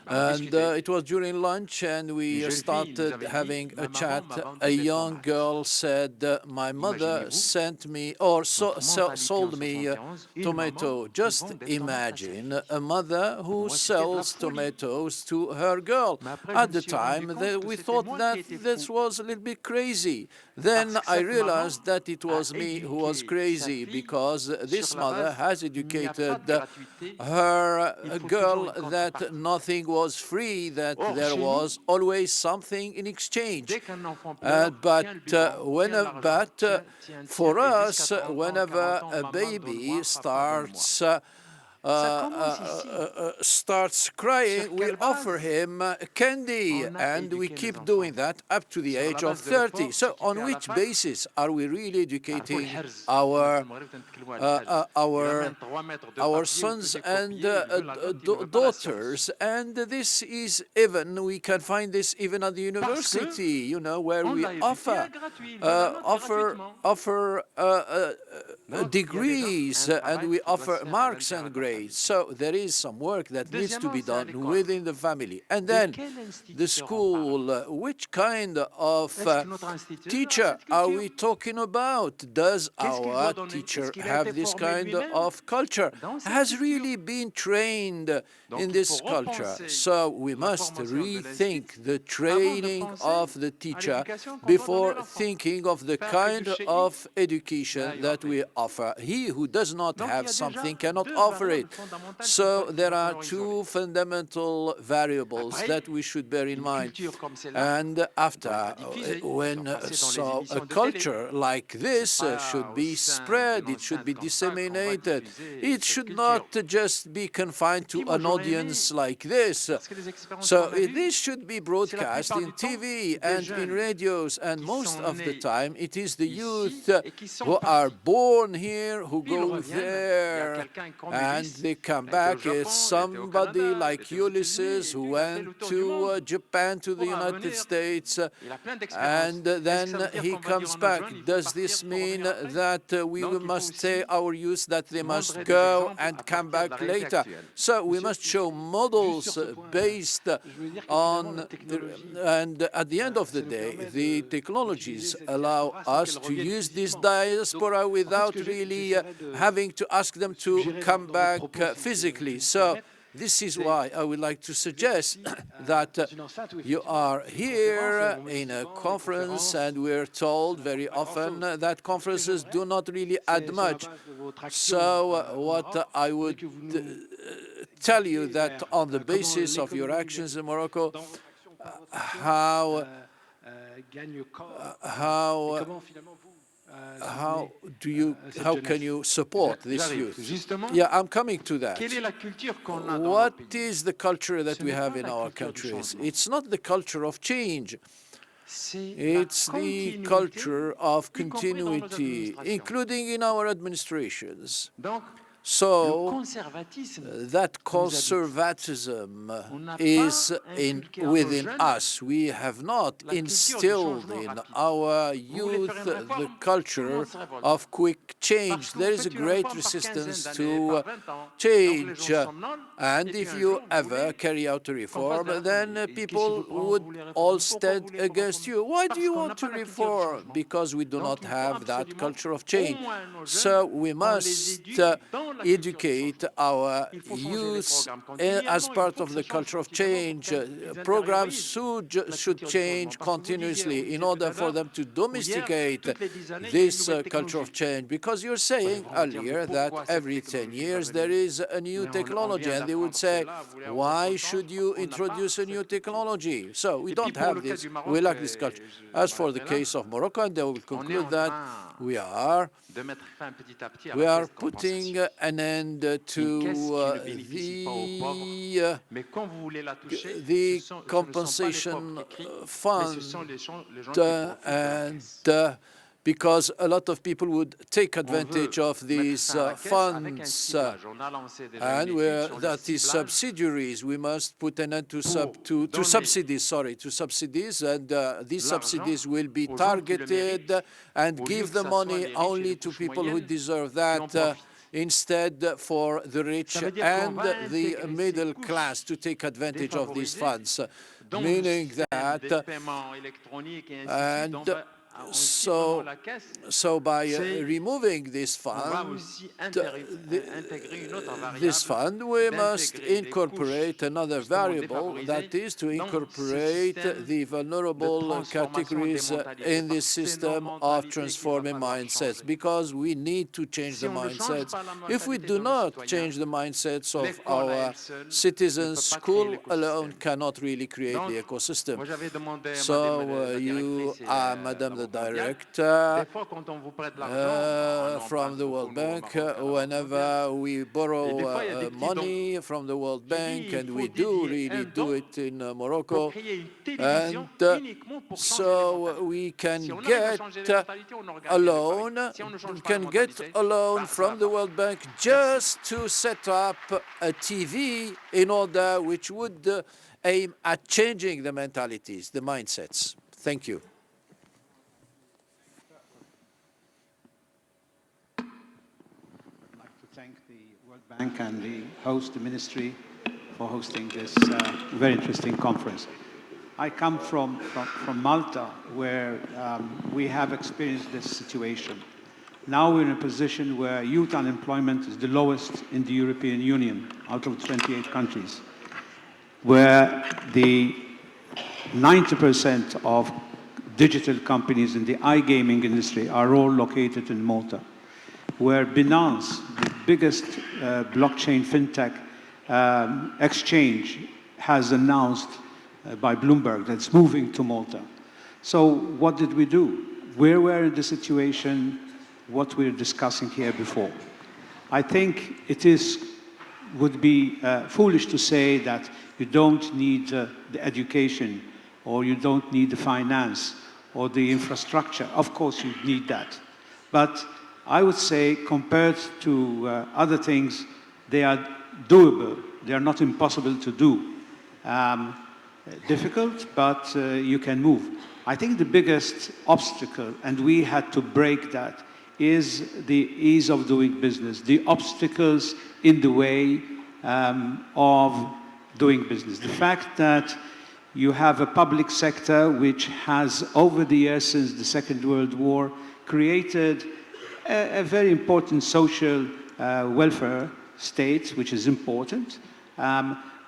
and it was during lunch, and we started having a chat. A young girl said, "My mother sent me or sold me tomato." Just imagine a mother who sells tomatoes to her girl. At the time, we thought that this was a little bit crazy. Then I realized that it was me who was crazy, because this mother has educated her girl that nothing was free, that there was always something in exchange. But for us, whenever a baby starts crying, we offer him candy, and we keep doing that up to the age of 30. So on which basis are we really educating our sons and daughters? And this is even, we can find this even at the university, where we offer degrees, and we offer marks and grades. So there is some work that needs to be done within the family. And then the school, which kind of teacher are we talking about? Does our teacher have this kind of culture? Has really been trained in this culture? So we must rethink the training of the teacher before thinking of the kind of education that we offer. He who does not have something cannot offer it. So there are two fundamental variables that we should bear in mind. And after, when a culture like this should be spread, it should be disseminated. It should not just be confined to an audience like this. So this should be broadcast in TV and in radios, and most of the time it is the youth who are born here who go there, and they come back. It's somebody like Ulysses who went to Japan, to the United States, and then he comes back. Does this mean that we must say our youth that they must go and come back later? So we must show models based on, and at the end of the day, the technologies allow us to use this diaspora without really having to ask them to come back physically. So this is why I would like to suggest that you are here in a conference, and we're told very often that conferences do not really add much. So what I would tell you that on the basis of your actions in Morocco, how can you support this youth? Yeah, I'm coming to that. What is the culture that we have in our countries? It's not the culture of change. It's the culture of continuity, including in our administrations. So that conservatism is within us. We have not instilled in our youth the culture of quick change. There is a great resistance to change. And if you ever carry out a reform, then people would all stand against you. Why do you want to reform? Because we do not have that culture of change. So we must educate our youth as part of the culture of change. Programs should change continuously in order for them to domesticate this culture of change. Because you're saying earlier that every 10 years there is a new technology, and they would say, why should you introduce a new technology? So we don't have this. We lack this culture. As for the case of Morocco, and I will conclude that we are putting an end to the compensation fund, and because a lot of people would take advantage of these funds, and where that is subsidiaries, we must put an end to subsidies, and these subsidies will be targeted and give the money only to people who deserve that, instead for the rich and the middle class to take advantage of these funds, meaning that, and so by removing this fund, we must incorporate another variable, that is to incorporate the vulnerable categories in this system of transforming mindsets, because we need to change the mindsets. If we do not change the mindsets of our citizens, school alone cannot really create the ecosystem. So you are, Madame the Director, from the World Bank, whenever we borrow money from the World Bank, and we do really do it in Morocco, and so we can get a loan, from the World Bank just to set up a TV in order which would aim at changing the mentalities, the mindsets. Thank you. Thank the World Bank and the host ministry for hosting this very interesting conference. I come from Malta, where we have experienced this situation. Now we're in a position where youth unemployment is the lowest in the European Union out of 28 countries, where the 90% of digital companies in the iGaming industry are all located in Malta, where Binance, the biggest blockchain fintech exchange, has announced by Bloomberg that it's moving to Malta. So what did we do? We were in the situation what we're discussing here before. I think it would be foolish to say that you don't need the education, or you don't need the finance or the infrastructure. Of course you need that. But I would say, compared to other things, They are doable. They are not impossible to do. Difficult, but you can move. I think the biggest obstacle, and we had to break that, is the ease of doing business, the obstacles in the way of doing business. The fact that you have a public sector which has, over the years since the Second World War, created a very important social welfare state, which is important.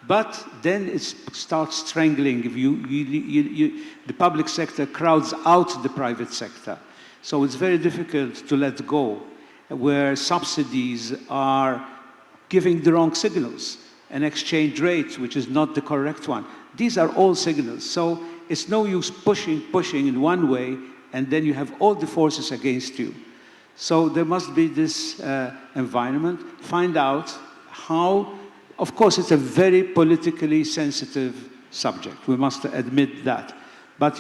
But then it starts strangling. If the public sector crowds out the private sector. So it's very difficult to let go, where subsidies are giving the wrong signals, an exchange rate which is not the correct one. These are all signals. So it's no use pushing in one way, and then you have all the forces against you. So there must be this environment. Find out how. Of course, it's a very politically sensitive subject. We must admit that. But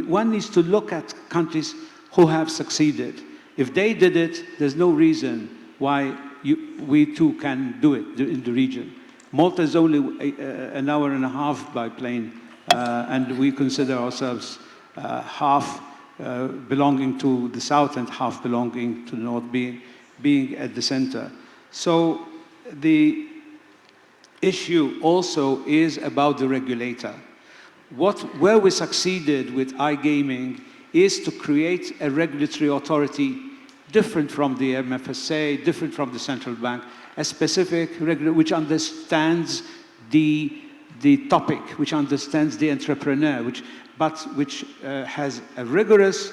one needs to look at countries who have succeeded. If they did it, there's no reason why we too can do it in the region. Malta is only an hour and a half by plane, and we consider ourselves half belonging to the south and half belonging to the north, being at the center. So the issue also is about the regulator. Where we succeeded with iGaming is to create a regulatory authority different from the MFSA, different from the central bank, a specific regulator which understands the topic, which understands the entrepreneur, which has a rigorous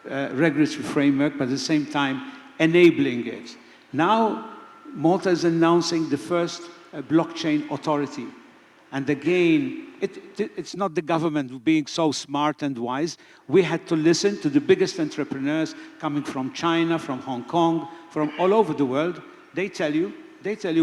regulatory framework, but at the same time enabling it. Now, Malta is announcing the first blockchain authority. And again, it's not the government being so smart and wise. We had to listen to the biggest entrepreneurs coming from China, from Hong Kong, from all over the world. They tell you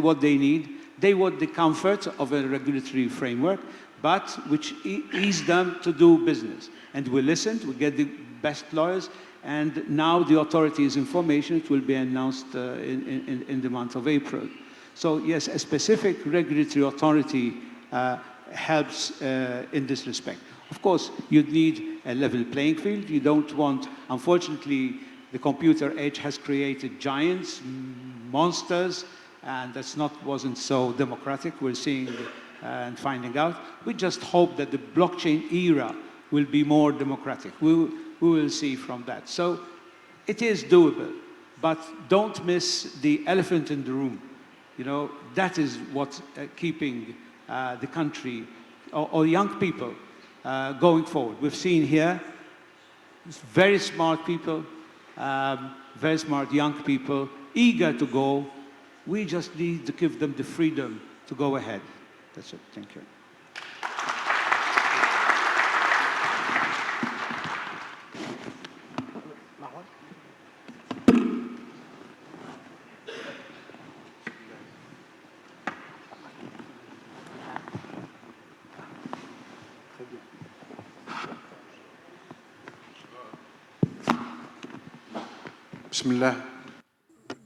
what they need. They want the comfort of a regulatory framework, but which ease them to do business. And we listened, we get the best lawyers, and now the authority is information. It will be announced in the month of April. So yes, a specific regulatory authority helps in this respect. Of course, you need a level playing field. You don't want, unfortunately, the computer age has created giants, monsters, and wasn't so democratic. We're seeing and finding out. We just hope that the blockchain era will be more democratic. We will see from that. So it is doable, but don't miss the elephant in the room. You know, that is what's keeping the country or young people going forward. We've seen here very smart people, very smart young people, eager to go. We just need to give them the freedom to go ahead. That's it. Thank you.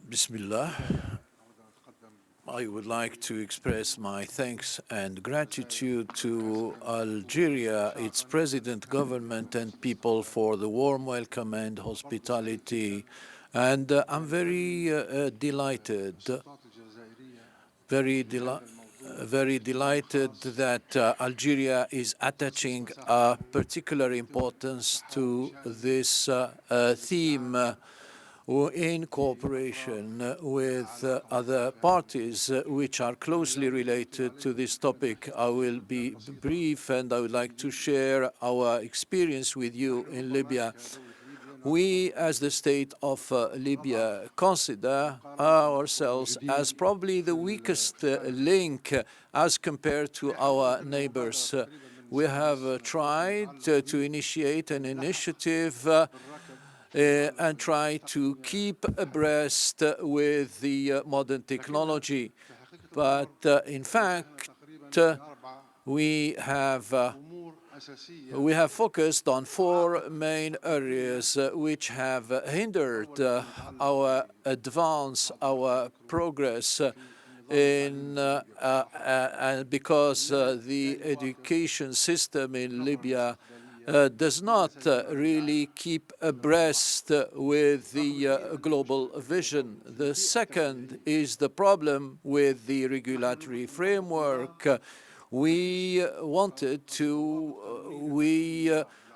Bismillah. I would like to express my thanks and gratitude to Algeria, its president, government, and people for the warm welcome and hospitality. And I'm very delighted, very delighted that Algeria is attaching a particular importance to this theme in cooperation with other parties which are closely related to this topic. I will be brief, and I would like to share our experience with you in Libya. We, as the state of Libya, consider ourselves as probably the weakest link as compared to our neighbors. We have tried to initiate an initiative and try to keep abreast with the modern technology. But in fact, we have focused on four main areas which have hindered our advance, our progress because the education system in Libya does not really keep abreast with the global vision. The second is the problem with the regulatory framework. We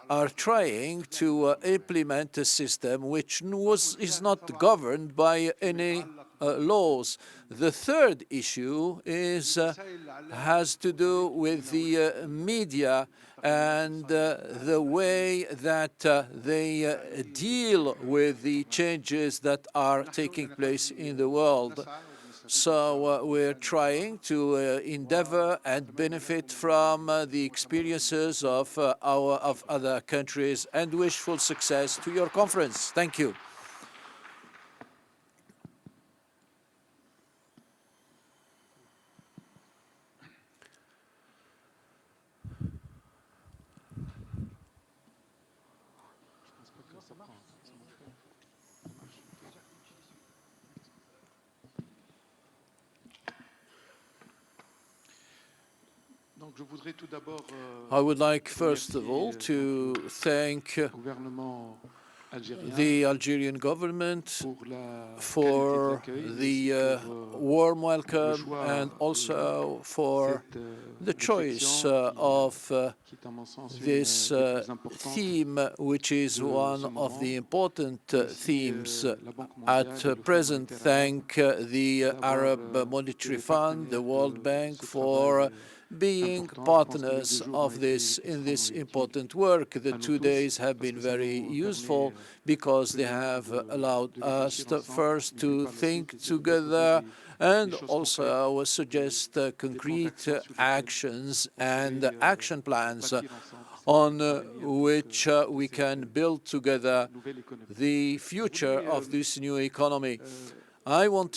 are trying to implement a system which is not governed by any laws. The third issue has to do with the media and the way that they deal with the changes that are taking place in the world. So we're trying to endeavor and benefit from the experiences of other countries and wish full success to your conference. Thank you. I would like, first of all, to thank the Algerian government for the warm welcome and also for the choice of this theme, which is one of the important themes at present. Thank the Arab Monetary Fund, the World Bank, for being partners of this in this important work. The 2 days have been very useful because they have allowed us first to think together and also suggest concrete actions and action plans on which we can build together the future of this new economy. I will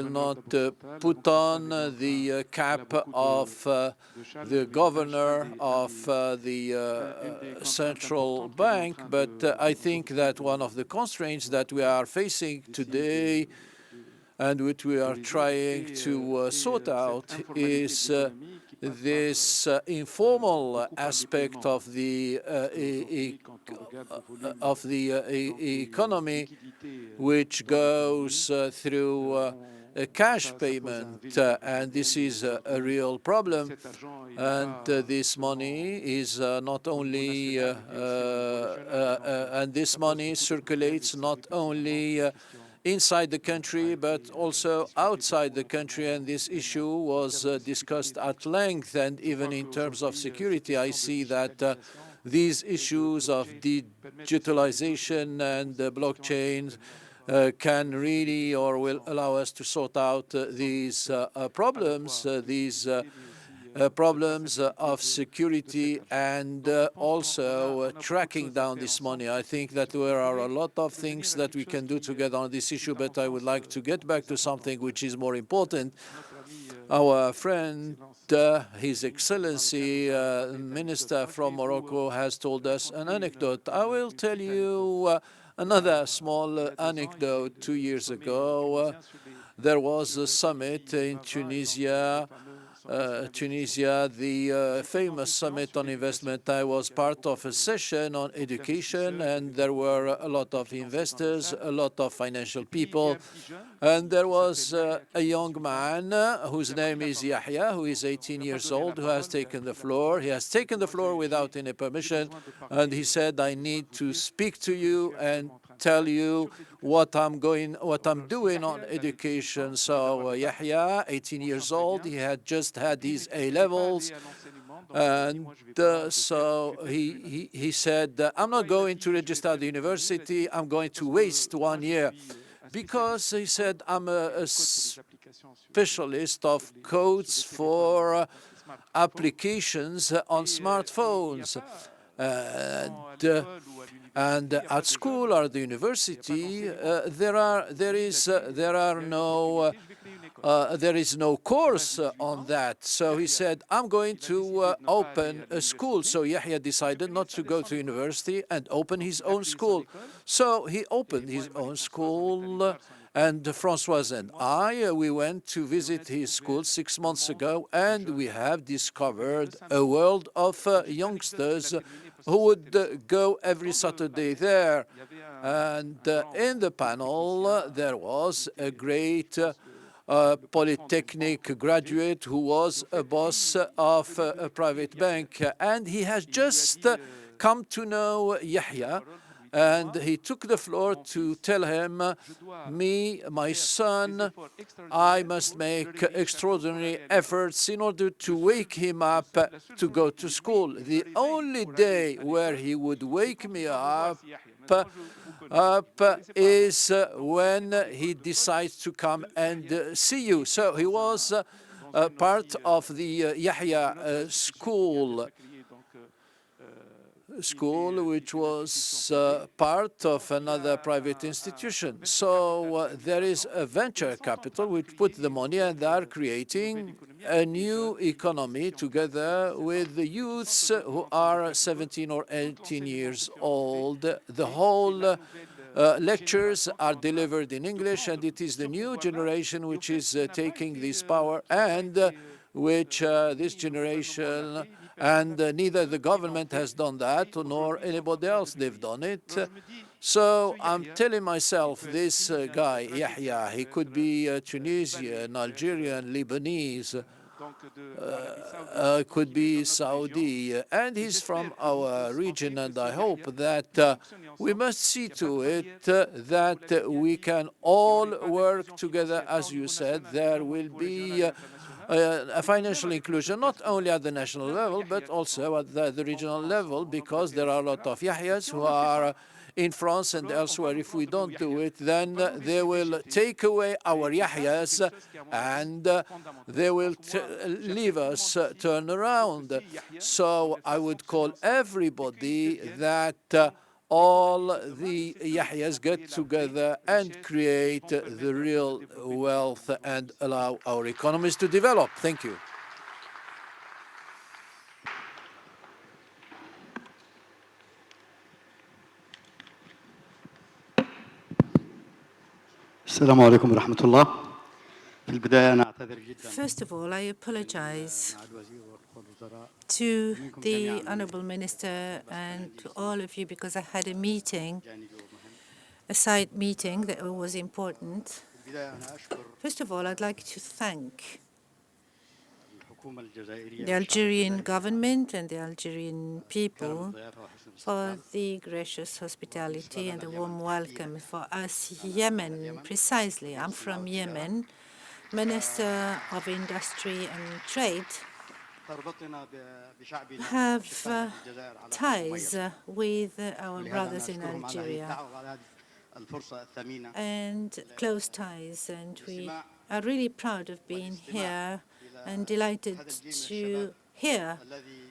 not put on the cap of the governor of the central bank, but I think that one of the constraints that we are facing today and which we are trying to sort out is this informal aspect of the economy, which goes through cash payment, and this is a real problem. And this money is not only and this money circulates not only inside the country, but also outside the country, and this issue was discussed at length. And even in terms of security, I see that these issues of digitalization and blockchain can really or will allow us to sort out these problems, problems of security and also tracking down this money. I think that there are a lot of things that we can do together on this issue, but I would like to get back to something which is more important. Our friend, His Excellency, Minister from Morocco, has told us an anecdote. I will tell you another small anecdote. 2 years ago, there was a summit in Tunisia, the famous summit on investment. I was part of a session on education, and there were a lot of investors, a lot of financial people, and there was a young man whose name is Yahya, who is 18 years old, who has taken the floor. He has taken the floor without any permission, and he said, "I need to speak to you and tell you what I'm doing on education." So Yahya, 18 years old, he had just had his A-levels, and so he said, "I'm not going to register at the university. I'm going to waste 1 year." Because he said, "I'm a specialist of codes for applications on smartphones." And at school or the university, there is no course on that. So he said, "I'm going to open a school." So Yahya decided not to go to university and open his own school. So he opened his own school, And Françoise and I, we went to visit his school 6 months ago, and we have discovered a world of youngsters who would go every Saturday there. And in the panel, there was a great polytechnic graduate who was a boss of a private bank, and he has just come to know Yahya, and he took the floor to tell him, me, my son, I must make extraordinary efforts in order to wake him up to go to school. The only day where he would wake me up is when he decides to come and see you. So he was part of the Yahya school, which was part of another private institution. So there is a venture capital which put the money, and they are creating a new economy together with the youths who are 17 or 18 years old. The whole lectures are delivered in English, and it is the new generation which is taking this power, and which this generation, and neither the government has done that nor anybody else, they've done it. So I'm telling myself, this guy, Yahya, he could be Tunisian, Algerian, Lebanese, could be Saudi, and he's from our region, and I hope that we must see to it that we can all work together. As you said, there will be a financial inclusion, not only at the national level, but also at the regional level, because there are a lot of Yahyas who are in France and elsewhere. If we don't do it, then they will take away our Yahyas, and they will leave us, turn around. So I would call everybody that all the Yahyas get together and create the real wealth and allow our economies to develop. Thank you. السلام عليكم ورحمة الله. في البداية أنا أعتذر جدا. First of all, I apologize to the Honorable Minister and to all of you because I had a meeting, a side meeting that was important. First of all, I'd like to thank the Algerian government and the Algerian people for the gracious hospitality and the warm welcome for us Yemen, precisely. I'm from Yemen, Minister of Industry and Trade, have ties with our brothers in Algeria and close ties, and we are really proud of being here and delighted to hear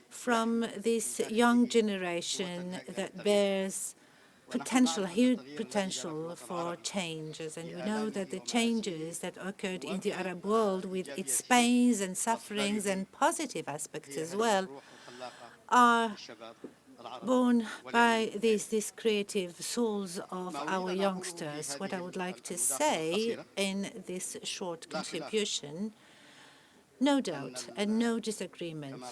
from this young generation that bears potential, huge potential for changes. And we know that the changes that occurred in the Arab world with its pains and sufferings and positive aspects as well are born by these creative souls of our youngsters. What I would like to say in this short contribution, no doubt and no disagreement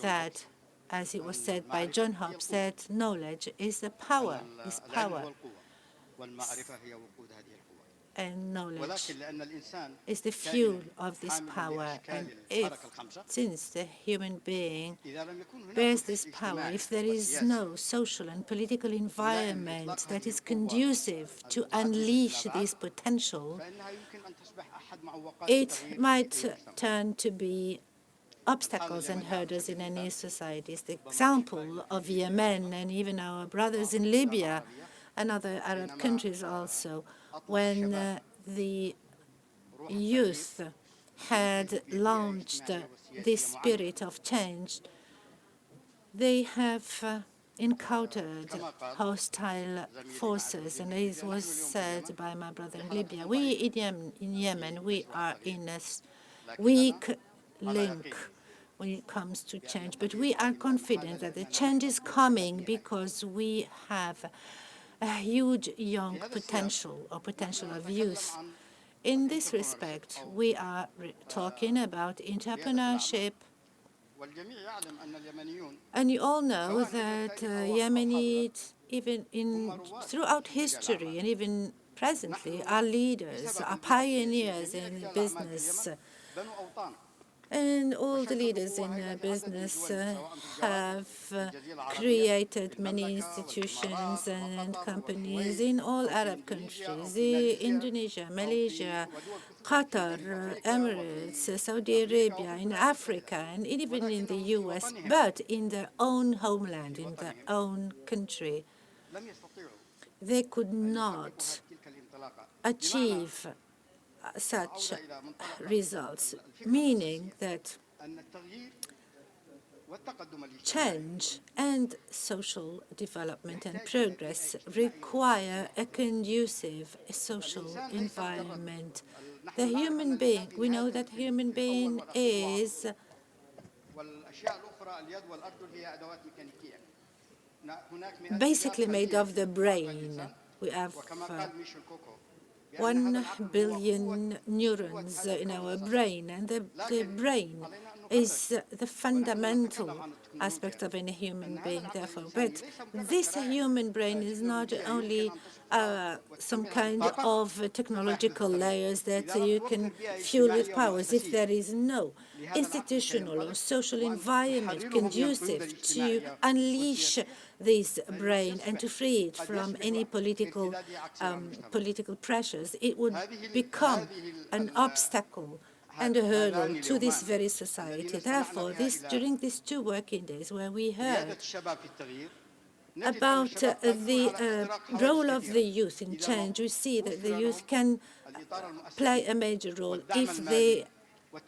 that, as it was said by John Hobbes, that knowledge is the power, and knowledge is the fuel of this power. And since the human being bears this power, if there is no social and political environment that is conducive to unleash this potential, it might turn to be obstacles and hurdles in any societies. The example of Yemen and even our brothers in Libya and other Arab countries also, when the youth had launched this spirit of change, they have encountered hostile forces, and as was said by my brother in Libya, we in Yemen, we are in a weak link when it comes to change, but we are confident that the change is coming because we have a huge young potential, or potential of youth. In this respect, we are talking about entrepreneurship. And you all know that Yemenis, even throughout history and even presently, are leaders, are pioneers in business. And all the leaders in business have created many institutions and companies in all Arab countries, Indonesia, Malaysia, Qatar, Emirates, Saudi Arabia, in Africa, and even in the US, but in their own homeland, in their own country. They could not achieve such results, meaning that change and social development and progress require a conducive social environment. The human being, we know that human being is basically made of the brain. We have 1 billion neurons in our brain, and the brain is the fundamental aspect of any human being, therefore. But this human brain is not only some kind of technological layers that you can fuel with powers. If there is no institutional or social environment conducive to unleash this brain and to free it from any political pressures, it would become an obstacle and a hurdle to this very society. Therefore, during these 2 working days where we heard about the role of the youth in change, we see that the youth can play a major role if they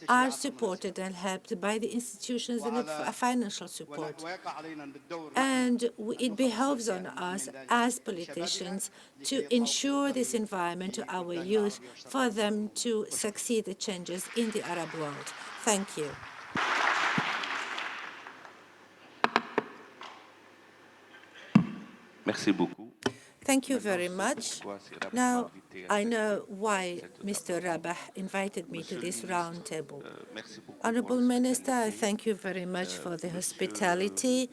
are supported and helped by the institutions and the financial support. And it behoves on us as politicians to ensure this environment to our youth for them to succeed the changes in the Arab world. Thank you. Merci beaucoup. Thank you very much. Now, I know why Mr. Rabah invited me to this roundtable. Honorable Minister, I thank you very much for the hospitality.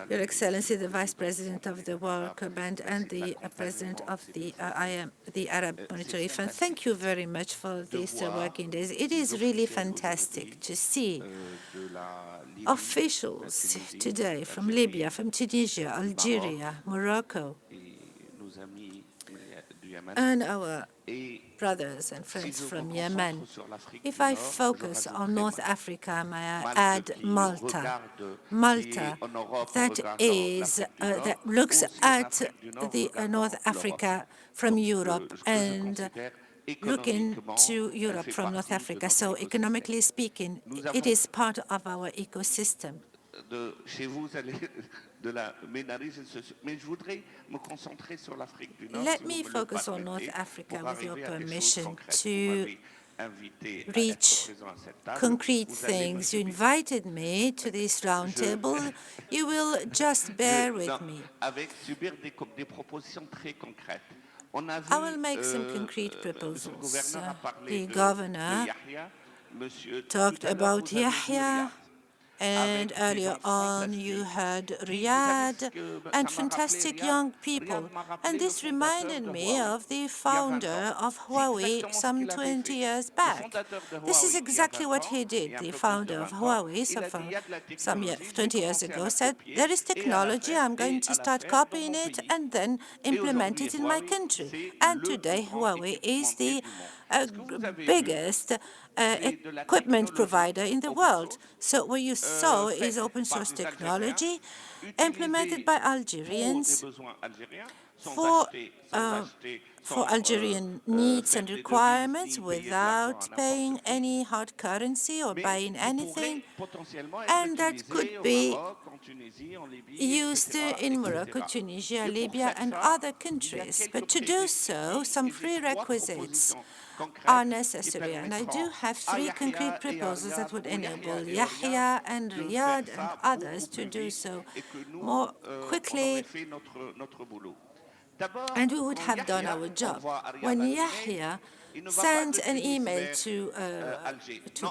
Your Excellency, the Vice President of the World Bank and the President of the Arab Monetary Fund, thank you very much for these working days. It is really fantastic to see officials today from Libya, from Tunisia, Algeria, Morocco, and our brothers and friends from Yemen. If I focus on North Africa, may I add Malta. Malta, that looks at the North Africa from Europe and looking to Europe from North Africa. So economically speaking, it is part of our ecosystem. Let me focus on North Africa, with your permission, to reach concrete things. You invited me to this roundtable. You will just bear with me. I will make some concrete proposals. The governor talked about Yahya, and earlier on you heard Riyadh and fantastic young people. And this reminded me of the founder of Huawei some 20 years back. This is exactly what he did. The founder of Huawei, some 20 years ago, said, there is technology, I'm going to start copying it and then implement it in my country. And today Huawei is the biggest equipment provider in the world. So what you saw is open source technology implemented by Algerians for Algerian needs and requirements without paying any hard currency or buying anything, and that could be used in Morocco, Tunisia, Libya, and other countries. But to do so, some prerequisites are necessary, and I do have 3 concrete proposals that would enable Yahya and Riyadh and others to do so more quickly and we would have done our job. When Yahya sends an email to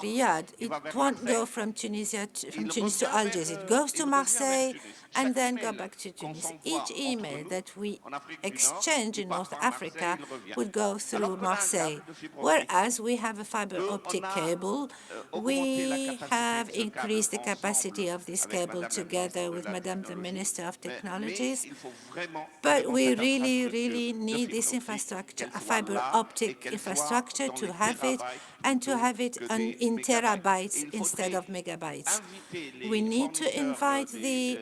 Riyadh, it won't go from Tunis to Algiers. It goes to Marseille and then go back to Tunis. Each email that we exchange in North Africa would go through Marseille, whereas we have a fiber optic cable. We have increased the capacity of this cable together with Madame the Minister of Technologies, but we really, really need this infrastructure, a fiber optic infrastructure, to have it, and to have it in terabytes instead of megabytes. We need to invite the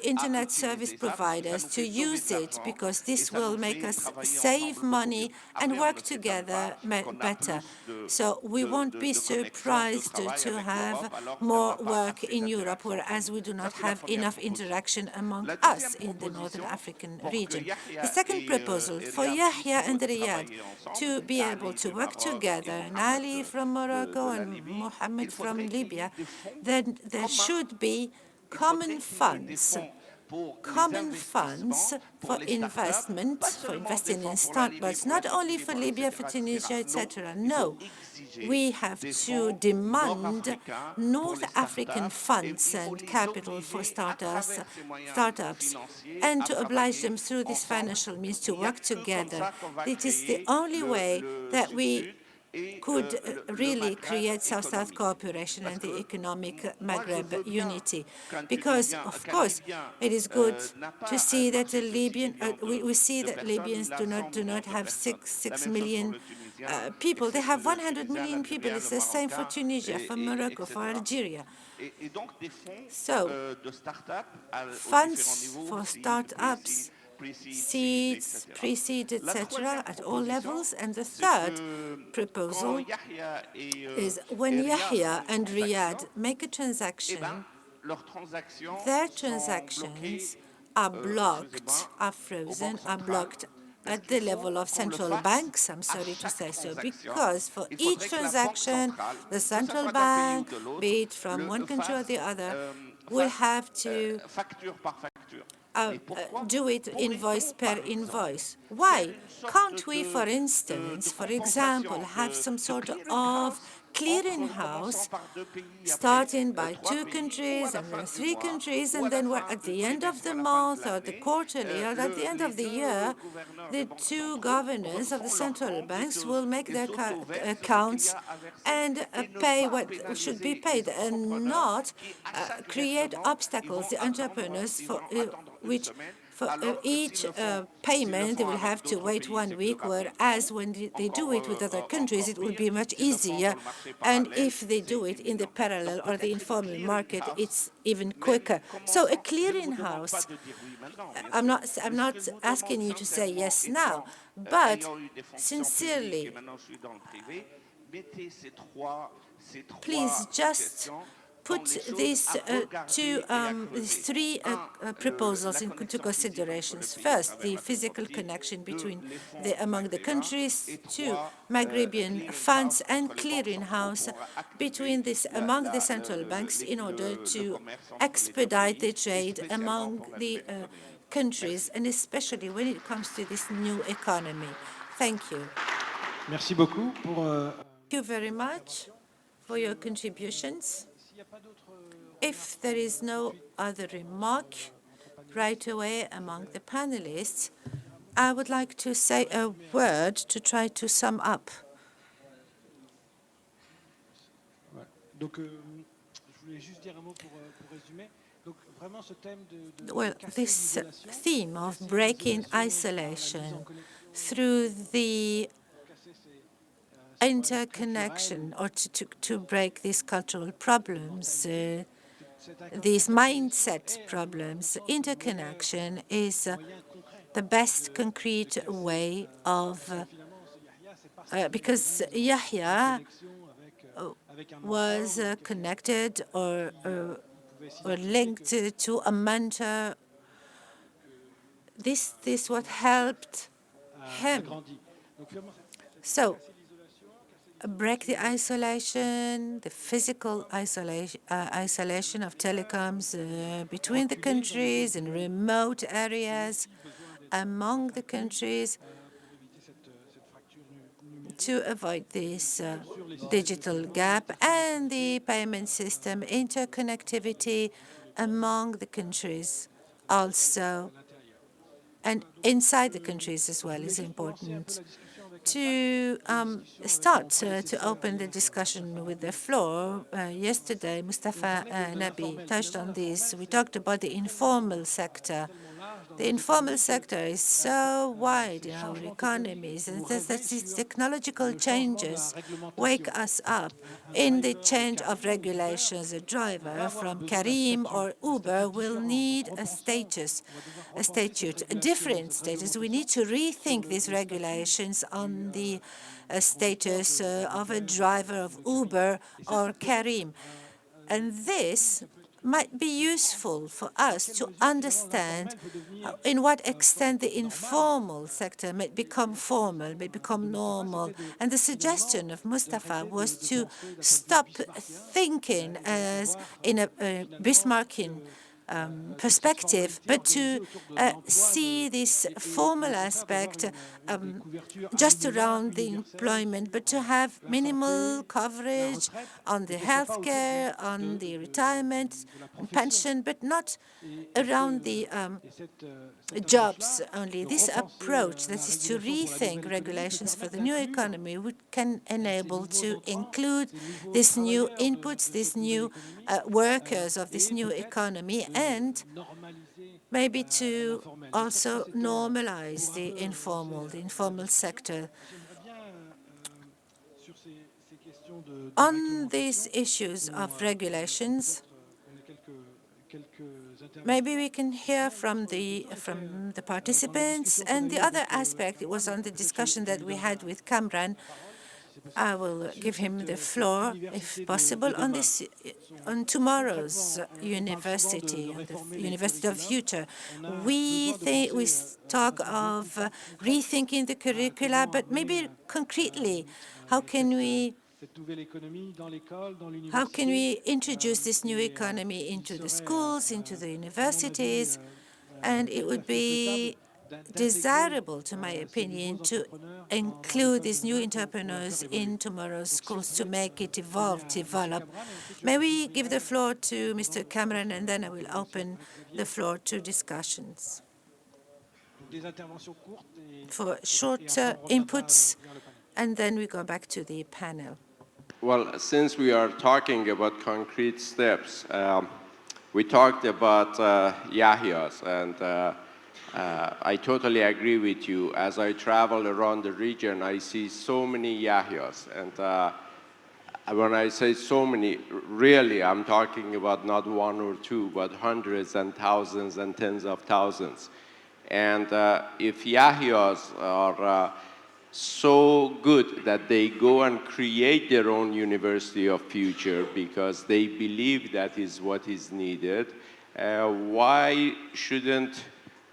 internet service providers to use it, because this will make us save money and work together better. So we won't be surprised to have more work in Europe, whereas we do not have enough interaction among us in the Northern African region. The second proposal for Yahya and Riyadh to be able to work together, and Ali from Morocco and Mohammed from Libya, then there should be common funds for investment, for investing in startups, not only for Libya, for Tunisia, etc. No, we have to demand North African funds and capital for startups, and to oblige them through this financial means to work together. It is the only way that we could really create South-South cooperation and the economic Maghreb unity. Because, of course, it is good to see that the we see that Libyans do not have 6 million people. They have 100 million people. It's the same for Tunisia, for Morocco, for Algeria. So, funds for startups, seeds, pre-seed, etc., at all levels. And the third proposal is when Yahya and Riyadh make a transaction, their transactions are blocked, are frozen, are blocked at the level of central banks, I'm sorry to say so, because for each transaction, the central bank, be it from one country or the other, will have to do it invoice per invoice. Why can't we, for instance, for example, have some sort of clearinghouse starting by 2 countries and then 3 countries, and then we're at the end of the month or the quarterly or at the end of the year, the 2 governors of the central banks will make their accounts and pay what should be paid, and not create obstacles, the entrepreneurs, for which for each payment they will have to wait 1 week, whereas when they do it with other countries, it will be much easier. And if they do it in the parallel or the informal market, it's even quicker. So a clearinghouse, I'm not asking you to say yes now, but sincerely, please just put these 3 proposals into considerations. First, the physical connection among the countries. 2, Maghrebian funds and clearinghouse among the central banks in order to expedite the trade among the countries, and especially when it comes to this new economy. Thank you. Merci beaucoup pour. Thank you very much for your contributions. If there is no other remark right away among the panelists, I would like to say a word to try to sum up. Well, this theme of breaking isolation through the interconnection, or to break these cultural problems, these mindset problems, interconnection is the best concrete way of, because Yahya was connected or linked to a mentor. This what helped him. So, break the isolation, the physical isolation of telecoms between the countries in remote areas, among the countries to avoid this digital gap and the payment system interconnectivity among the countries also, and inside the countries as well is important. To start to open the discussion with the floor, yesterday Mustafa Nabi touched on this. We talked about the informal sector. The informal sector is so wide in our economies, and these technological changes wake us up in the change of regulations. A driver from Karim or Uber will need a statute, a different status. We need to rethink these regulations on the status of a driver of Uber or Karim. And this might be useful for us to understand in what extent the informal sector may become formal, may become normal. And the suggestion of Mustafa was to stop thinking as in a Bismarckian perspective, but to see this formal aspect just around the employment, but to have minimal coverage on the healthcare, on the retirement and pension, but not around the jobs only. This approach, that is to rethink regulations for the new economy, can enable to include these new inputs, these new workers of this new economy, and maybe to also normalize the informal sector. On these issues of regulations, maybe we can hear from the participants. And the other aspect, it was on the discussion that we had with Kamran. I will give him the floor, if possible, on this, on tomorrow's university, on the University of Future. We talk of rethinking the curricula, but maybe concretely, how can we introduce this new economy into the schools, into the universities? And it would be desirable, to my opinion, to include these new entrepreneurs in tomorrow's schools to make it develop. May we give the floor to Mr. Cameron, and then I will open the floor to discussions for short inputs, and then we go back to the panel. Well, since we are talking about concrete steps, we talked about Yahyas, and I totally agree with you. As I travel around the region, I see so many Yahyas, and when I say so many, really, I'm talking about not one or two, but hundreds and thousands and tens of thousands. And if Yahyas are so good that they go and create their own University of Future because they believe that is what is needed, why shouldn't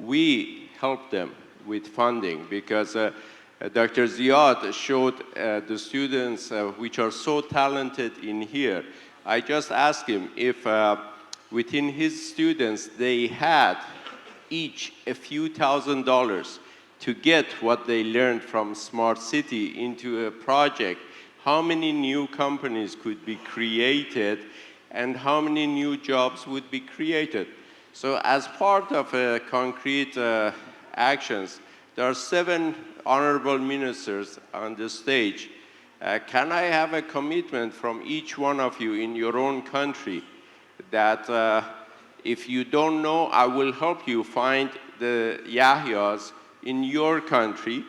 we help them with funding? Because Dr. Ziad showed the students which are so talented in here. I just asked him if within his students they had each a few $1,000s to get what they learned from Smart City into a project, how many new companies could be created and how many new jobs would be created. So as part of concrete actions, there are 7 honorable ministers on the stage. Can I have a commitment from each one of you in your own country that if you don't know, I will help you find the Yahyas in your country,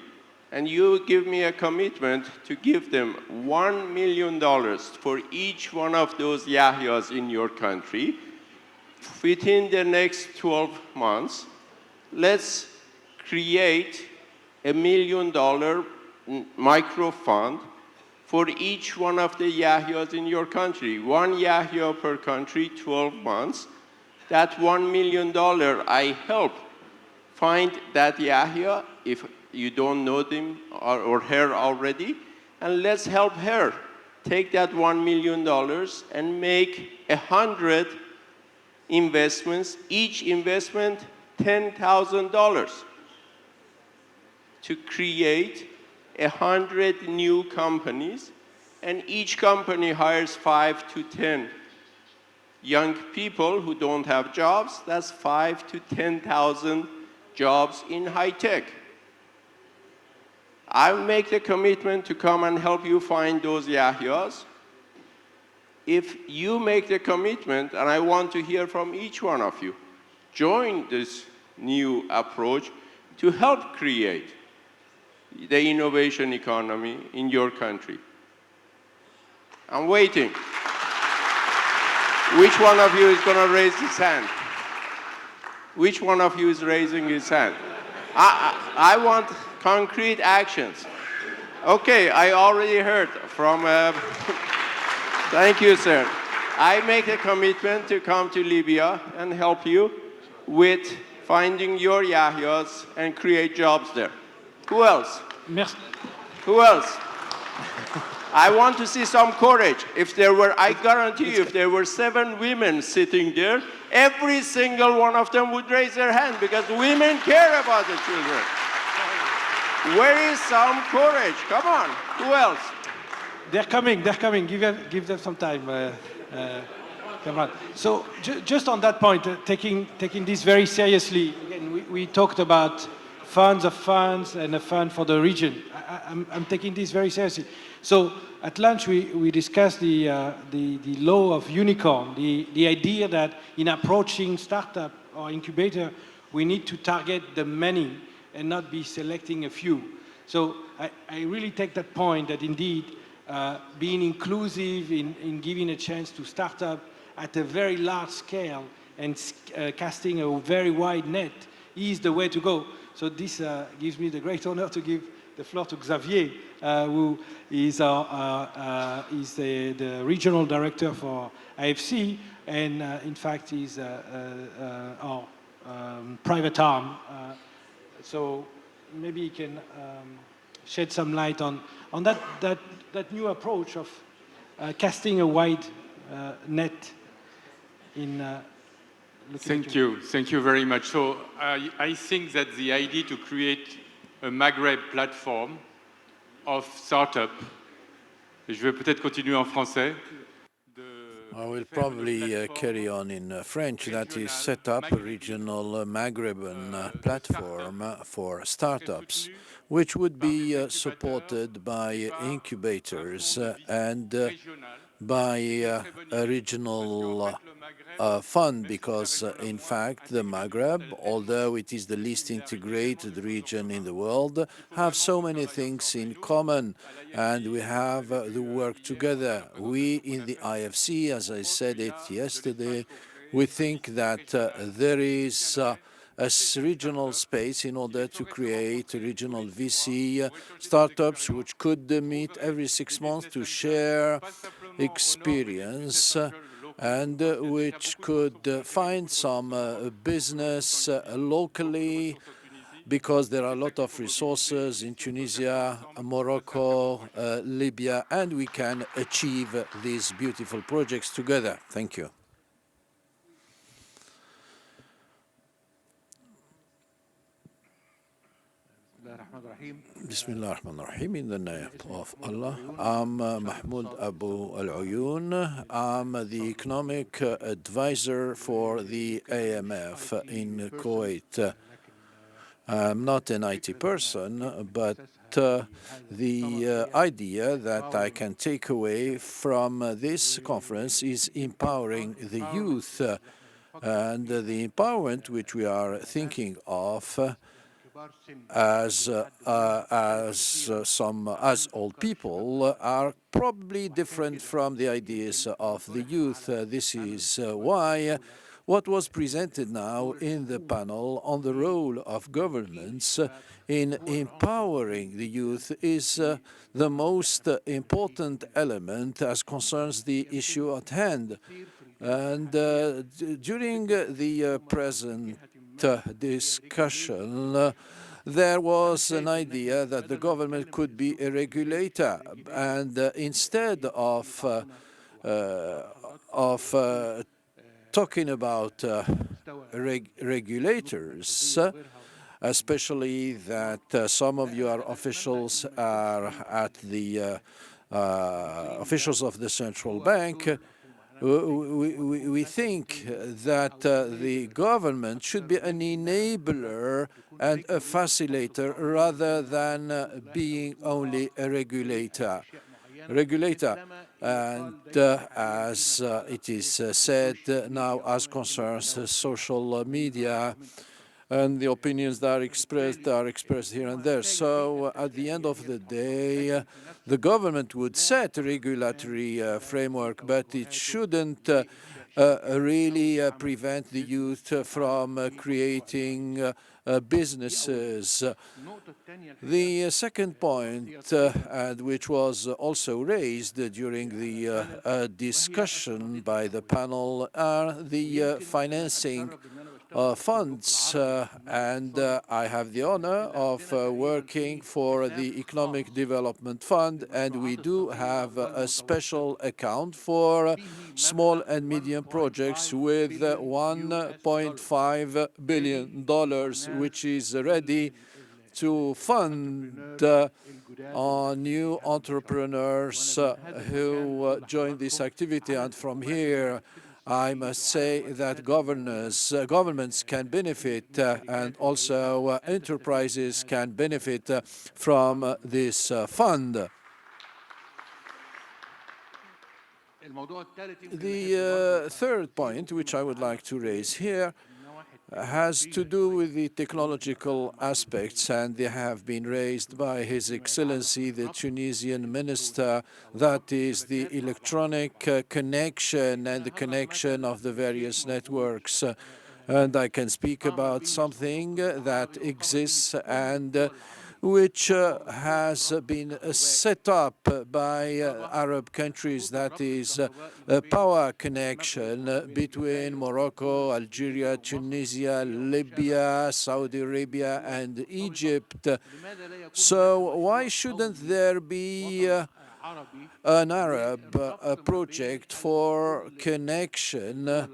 and you give me a commitment to give them $1 million for each one of those Yahyas in your country within the next 12 months. Let's create $1 million micro fund for each one of the Yahyas in your country. 1 Yahya per country, 12 months. That $1 million, I help find that Yahya, if you don't know them or her already, and let's help her take that $1 million and make 100 investments, each investment $10,000. to create 100 new companies, and each company hires 5 to 10 young people who don't have jobs. That's 5 to 10,000 jobs in high tech. I'll make the commitment to come and help you find those Yahyas. If you make the commitment, and I want to hear from each one of you, join this new approach to help create the innovation economy in your country. I'm waiting. Which one of you is going to raise his hand? Which one of you is raising his hand? I want concrete actions. Okay, I already heard from... Thank you, sir. I make a commitment to come to Libya and help you with finding your Yahyas and create jobs there. Who else? Merci. Who else? I want to see some courage. If there were, I guarantee you, if there were 7 women sitting there, every single one of them would raise their hand because women care about the children. Where is some courage? Come on. Who else? They're coming. Give them some time. Come on. So just on that point, taking this very seriously, again, we talked about funds of funds and a fund for the region. I'm taking this very seriously. So at lunch, we discussed the law of unicorn, the idea that in approaching startup or incubator, we need to target the many and not be selecting a few. So I really take that point that indeed being inclusive in giving a chance to startup at a very large scale and casting a very wide net is the way to go. So this gives me the great honor to give the floor to Xavier, who is the regional director for IFC, and in fact is our private arm. So maybe he can shed some light on that new approach of casting a wide net in Thank you very much. So I think that the idea to create a Maghreb platform of startup, je vais peut-être continuer en français. I will probably carry on in French, that is set up a regional Maghreban platform for startups, which would be supported by incubators and by a regional fund, because in fact the Maghreb, although it is the least integrated region in the world, have so many things in common, and we have to work together. We in the IFC, as I said it yesterday, we think that there is a regional space in order to create regional VC startups which could meet every 6 months to share experience and which could find some business locally, because there are a lot of resources in Tunisia, Morocco, Libya, and we can achieve these beautiful projects together. Thank you. Bismillah ar-Rahman ar-Rahim. In the name of Allah, I'm Mahmoud Abu Al-Uyun. I'm the economic advisor for the AMF in Kuwait. I'm not an IT person, but the idea that I can take away from this conference is empowering the youth, and the empowerment which we are thinking of as old people are probably different from the ideas of the youth. This is why what was presented now in the panel on the role of governments in empowering the youth is the most important element as concerns the issue at hand. And during the present discussion, there was an idea that the government could be a regulator, and instead of talking about regulators, especially that some of your officials are at the officials of the central bank. We think that the government should be an enabler and a facilitator rather than being only a regulator. And as it is said now, as concerns social media, and the opinions that are expressed here and there. So at the end of the day, the government would set a regulatory framework, but it shouldn't really prevent the youth from creating businesses. The second point, and which was also raised during the discussion by the panel, are the financing funds, and I have the honor of working for the Economic Development Fund, and we do have a special account for small and medium projects with $1.5 billion, which is ready to fund new entrepreneurs who join this activity. And from here, I must say that governments can benefit and also enterprises can benefit from this fund. The third point, which I would like to raise here, has to do with the technological aspects, and they have been raised by His Excellency, the Tunisian Minister, that is the electronic connection and the connection of the various networks. And I can speak about something that exists and which has been set up by Arab countries, that is a power connection between Morocco, Algeria, Tunisia, Libya, Saudi Arabia, and Egypt. So why shouldn't there be an Arab project for connection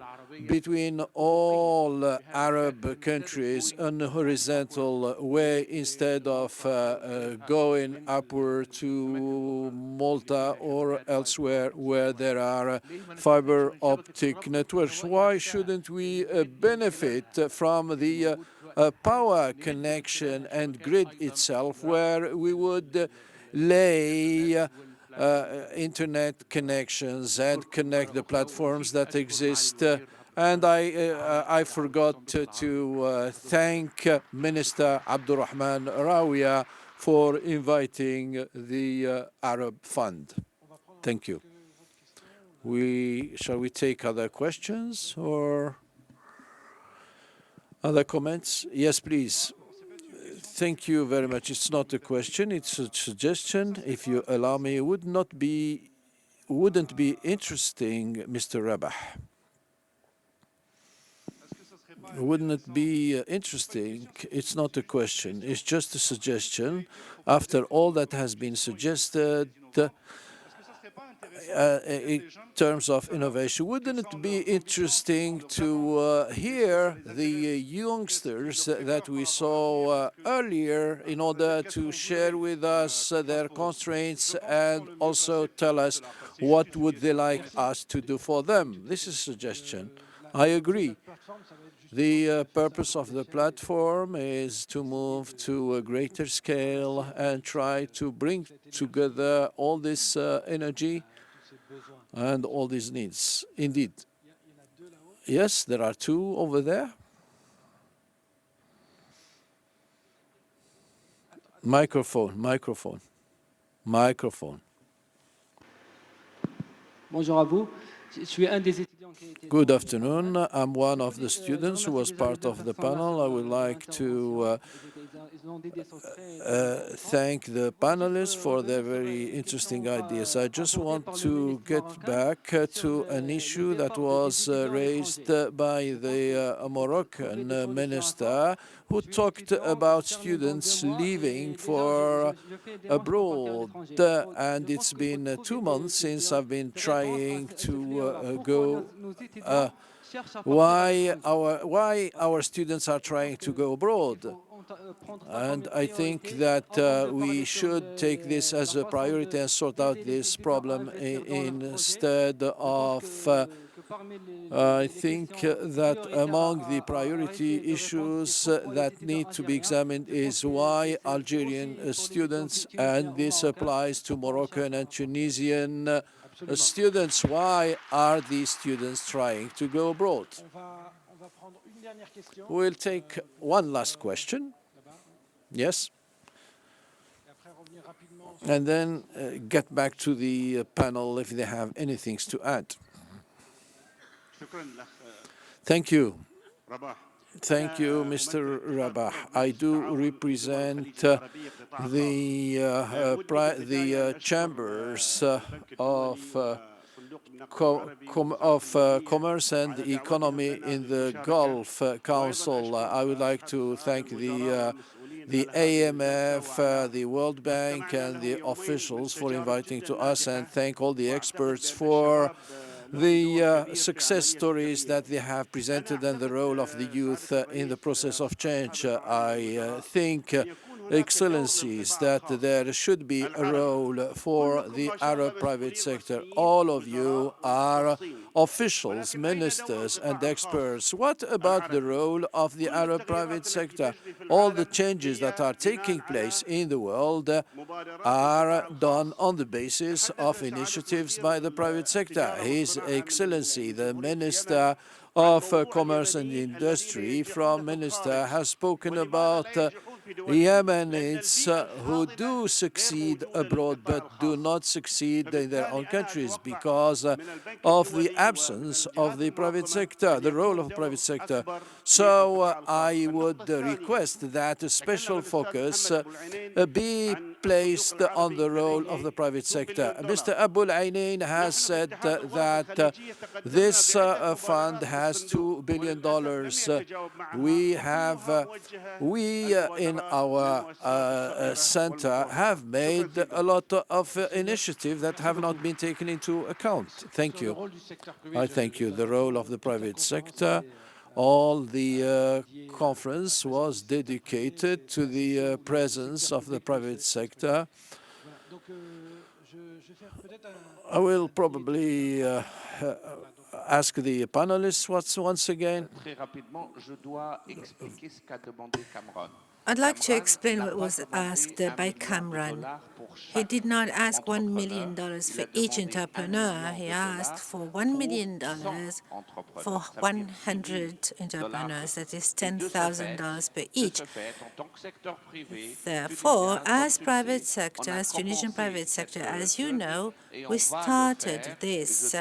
between all Arab countries in a horizontal way instead of going upward to Malta or elsewhere where there are fiber optic networks? Why shouldn't we benefit from the power connection and grid itself, where we would lay internet connections and connect the platforms that exist? And I forgot to thank Minister Abdurrahman Rawia for inviting the Arab Fund. Thank you. Shall we take other questions or other comments? Yes, please. Thank you very much. It's not a question, it's a suggestion. If you allow me, wouldn't be interesting, Mr. Rabah? Wouldn't it be interesting? It's not a question, it's just a suggestion. After all that has been suggested, in terms of innovation, wouldn't it be interesting to hear the youngsters that we saw earlier in order to share with us their constraints and also tell us what would they like us to do for them? This is a suggestion. I agree. The purpose of the platform is to move to a greater scale and try to bring together all this energy and all these needs. Indeed. Yes, there are two over there. Microphone. Bonjour à vous. Je suis un des étudiants. Good afternoon. I'm one of the students who was part of the panel. I would like to thank the panelists for their very interesting ideas. I just want to get back to an issue that was raised by the Moroccan minister, who talked about students leaving for abroad. And it's been 2 months since I've been trying to go. Why our students are trying to go abroad? And I think that we should take this as a priority and sort out this problem instead of I think that among the priority issues that need to be examined is why Algerian students, and this applies to Moroccan and Tunisian students, why are these students trying to go abroad? We'll take one last question. Yes? And then get back to the panel if they have anything to add. Thank you. Thank you, Mr. Rabah. I do represent the chambers of Commerce and Economy in the Gulf Council. I would like to thank the AMF, the World Bank, and the officials for inviting to us, and thank all the experts for the success stories that they have presented and the role of the youth in the process of change. I think, Excellencies, that there should be a role for the Arab private sector. All of you are officials, ministers, and experts. What about the role of the Arab private sector? All the changes that are taking place in the world are done on the basis of initiatives by the private sector. His Excellency, the Minister of Commerce and Industry from Minister, has spoken about Yemenites who do succeed abroad but do not succeed in their own countries because of the absence of the private sector, the role of the private sector. So I would request that a special focus be placed on the role of the private sector. Mr. Abul Ainain has said that this fund has $2 billion. We in our center have made a lot of initiatives that have not been taken into account. Thank you. I thank you. The role of the private sector. All the conference was dedicated to the presence of the private sector. I will probably ask the panelists once again. I'd like to explain what was asked by Cameron. He did not ask $1 million for each entrepreneur. He asked for $1 million for 100 entrepreneurs. That is $10,000 per each. Therefore, as private sector, as Tunisian private sector, as you know, we started this,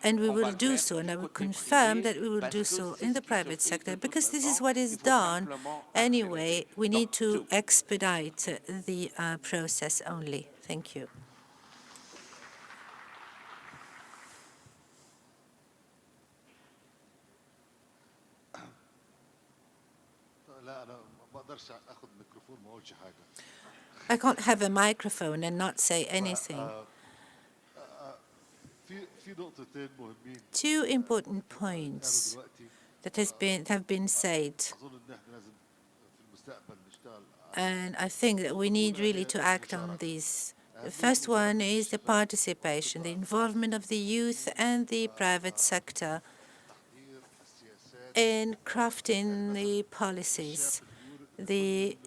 and we will do so, and I will confirm that we will do so in the private sector, because this is what is done. Anyway, we need to expedite the process only. Thank you. I can't have a microphone and not say anything. Two important points that have been said, and I think that we need really to act on these. The first one is the participation, the involvement of the youth and the private sector in crafting the policies. The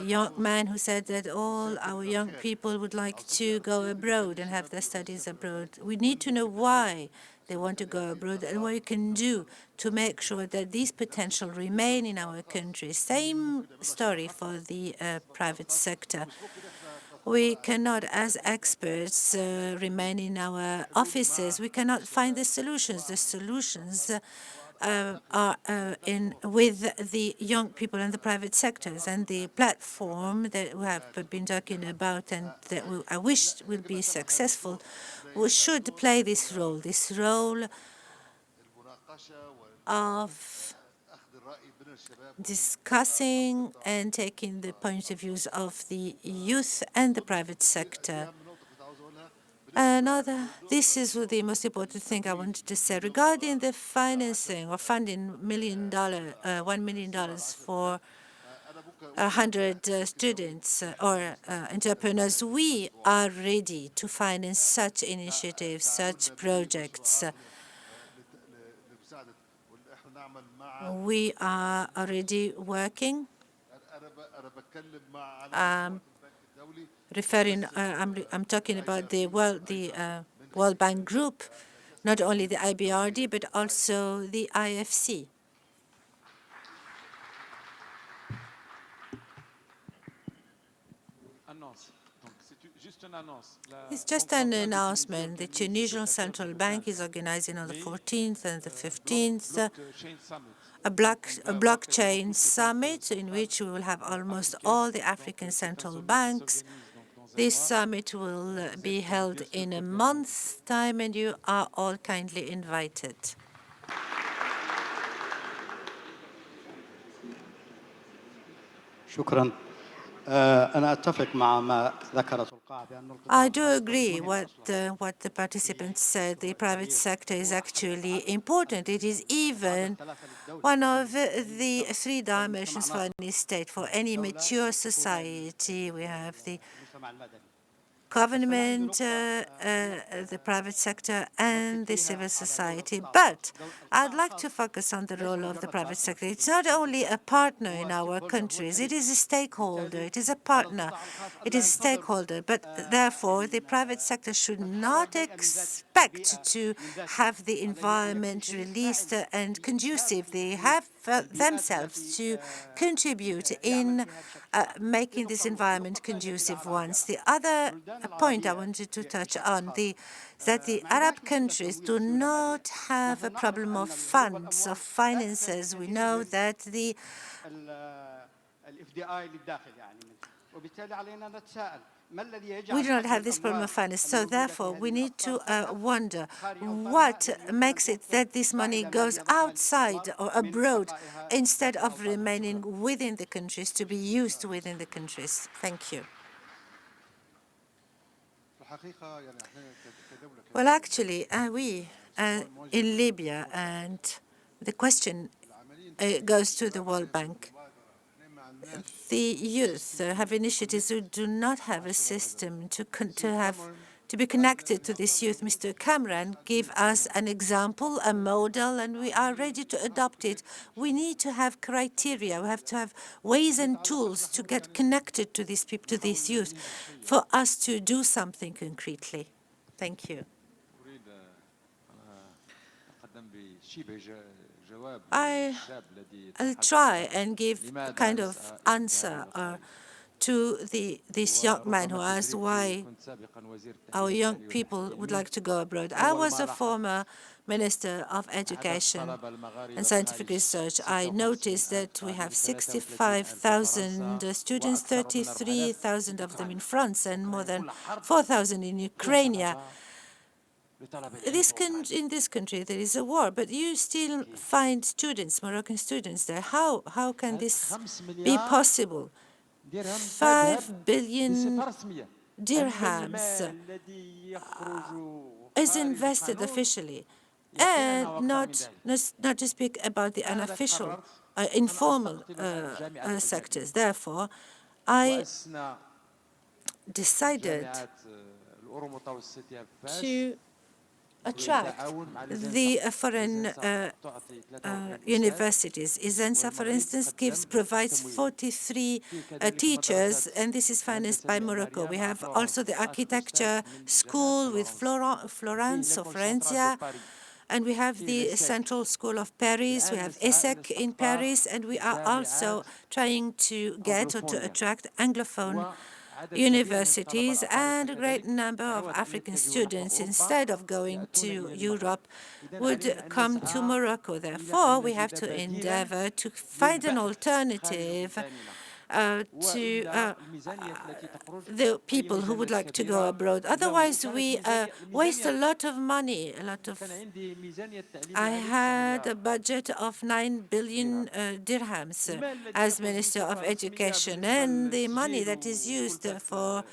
young man who said that all our young people would like to go abroad and have their studies abroad. We need to know why they want to go abroad and what we can do to make sure that these potential remain in our country. Same story for the private sector. We cannot, as experts, remain in our offices. We cannot find the solutions. The solutions are with the young people in the private sectors, and the platform that we have been talking about and that I wish will be successful, we should play this role of discussing and taking the point of views of the youth and the private sector. This is the most important thing I wanted to say regarding the financing or funding $1 million for 100 students or entrepreneurs, we are ready to finance such initiatives, such projects. We are already working. I'm talking about the World Bank Group, not only the IBRD, but also the IFC. It's just an announcement. The Tunisian Central Bank is organizing on the 14th and the 15th a blockchain summit in which we will have almost all the African central banks. This summit will be held in a month's time, and you are all kindly invited. شكرا. أنا أتفق مع ما ذكرته القاعة بأن I do agree what the participants said. The private sector is actually important. It is even one of the three dimensions for any state. For any mature society, we have the government, the private sector, and the civil society. But I'd like to focus on the role of the private sector. It's not only a partner in our countries, it is a stakeholder, it is a partner, it is a stakeholder. But therefore, the private sector should not expect to have the environment released and conducive. They have themselves to contribute in making this environment conducive once. The other point I wanted to touch on that the Arab countries do not have a problem of funds, of finances. We know that the we do not have this problem of finance. So therefore, we need to wonder what makes it that this money goes outside or abroad instead of remaining within the countries to be used within the countries. Thank you. Well, actually, we in Libya, and the question goes to the World Bank. The youth have initiatives who do not have a system to be connected to this youth. Mr. Cameron gave us an example, a model, and we are ready to adopt it. We need to have criteria. We have to have ways and tools to get connected to these people, to this youth, for us to do something concretely. Thank you. I'll try and give a kind of answer to this young man who asked why our young people would like to go abroad. I was a former Minister of Education and Scientific Research. I noticed that we have 65,000 students, 33,000 of them in France, and more than 4,000 in Ukraine. In this country, there is a war, but you still find students, Moroccan students there. How can this be possible? 5 billion dirhams is invested officially, and not to speak about the unofficial, informal sectors. Therefore, I decided to attract the foreign universities. Izensa, for instance, provides 43 teachers, and this is financed by Morocco. We have also the architecture school with Florence or Florencia, and we have the Central School of Paris. We have ESSEC in Paris, and we are also trying to get or to attract Anglophone universities, and a great number of African students, instead of going to Europe, would come to Morocco. Therefore, we have to endeavor to find an alternative to the people who would like to go abroad. Otherwise, we waste a lot of money. I had a budget of 9 billion dirhams as Minister of Education, and the money that is used for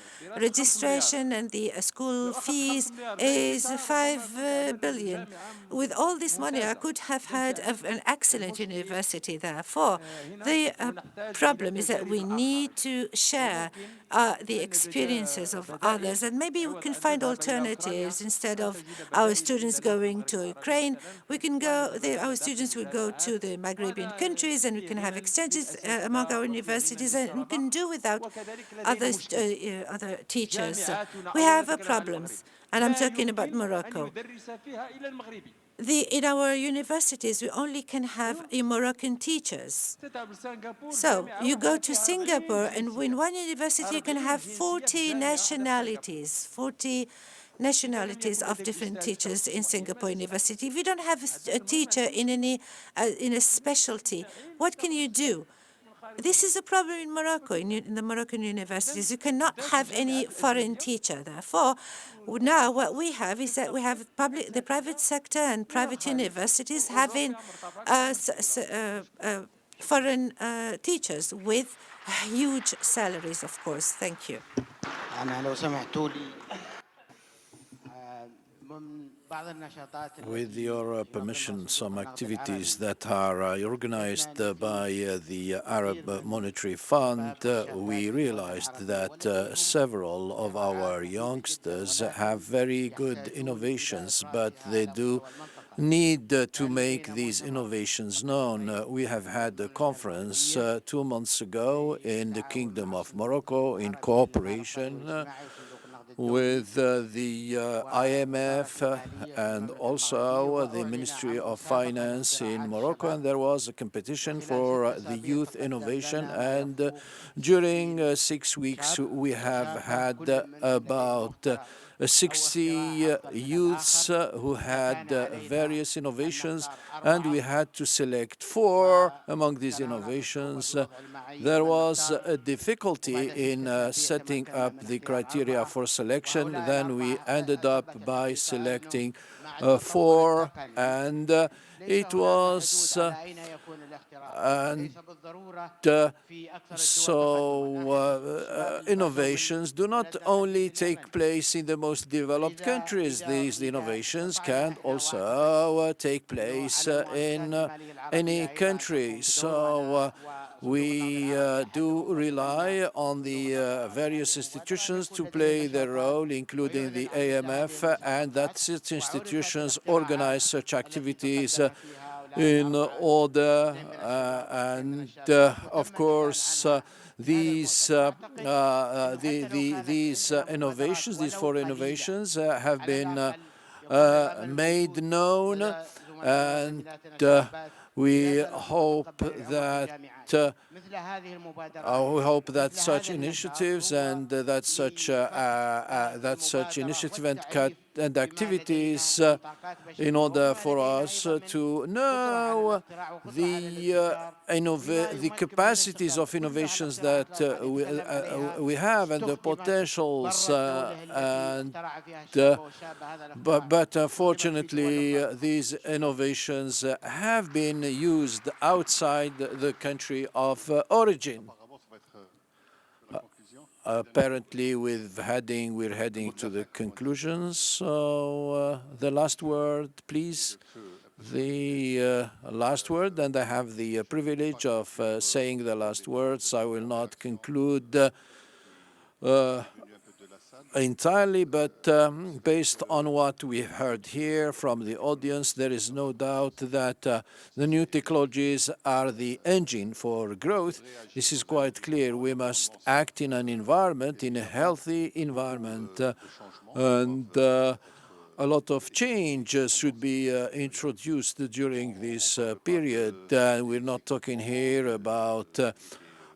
registration and the school fees is 5 billion. With all this money, I could have had an excellent university. Therefore, the problem is that we need to share the experiences of others, and maybe we can find alternatives. Instead of our students going to Ukraine, we can go, our students will go to the Maghrebian countries, and we can have exchanges among our universities, and we can do without other teachers. We have problems, and I'm talking about Morocco. In our universities, we only can have Moroccan teachers. So you go to Singapore, and in one university, you can have 40 nationalities of different teachers in Singapore University. If you don't have a teacher in a specialty, what can you do? This is a problem in Morocco, in the Moroccan universities. You cannot have any foreign teacher. Therefore, now what we have is that we have the private sector and private universities having foreign teachers with huge salaries, of course. Thank you. With your permission, some activities that are organized by the Arab Monetary Fund, we realized that several of our youngsters have very good innovations, but they do need to make these innovations known. We have had a conference 2 months ago in the Kingdom of Morocco in cooperation with the IMF and also the Ministry of Finance in Morocco, and there was a competition for the youth innovation, and during 6 weeks we have had about 60 youths who had various innovations, and we had to select 4 among these innovations. There was a difficulty in setting up the criteria for selection. Then we ended up by selecting 4, and it was innovations do not only take place in the most developed countries. These innovations can also take place in any country. So we do rely on the various institutions to play their role, including the AMF, and that such institutions organize such activities in order, and of course, these innovations, these 4 innovations, have been made known, and we hope that such initiatives and that such initiative and activities in order for us to know the capacities of innovations that we have and the potentials, but unfortunately these innovations have been used outside the country of origin. Apparently, we're heading to the conclusions. So the last word, please. The last word, and I have the privilege of saying the last words. I will not conclude entirely, but based on what we heard here from the audience, there is no doubt that the new technologies are the engine for growth. This is quite clear. We must act in an environment, in a healthy environment, and a lot of change should be introduced during this period. We're not talking here about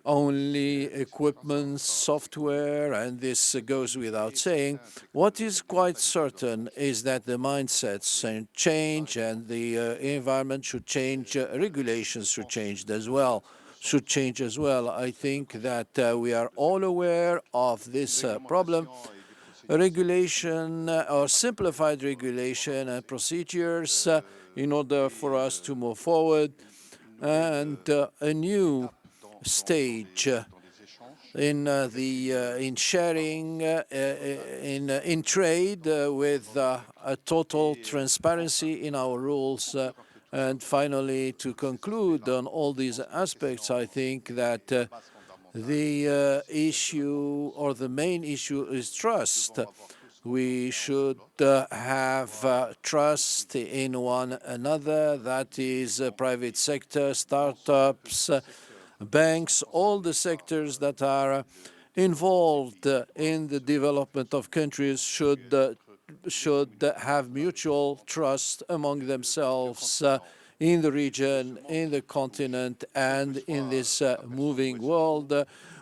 only equipment, software, and this goes without saying. What is quite certain is that the mindsets change, and the environment should change, regulations should change as well. I think that we are all aware of this problem. Regulation or simplified regulation and procedures in order for us to move forward, and a new stage in sharing, in trade, with a total transparency in our rules. And finally, to conclude on all these aspects, I think that The issue or the main issue is trust. We should have trust in one another. That is private sector, startups, banks, all the sectors that are involved in the development of countries should have mutual trust among themselves in the region, in the continent, and in this moving world,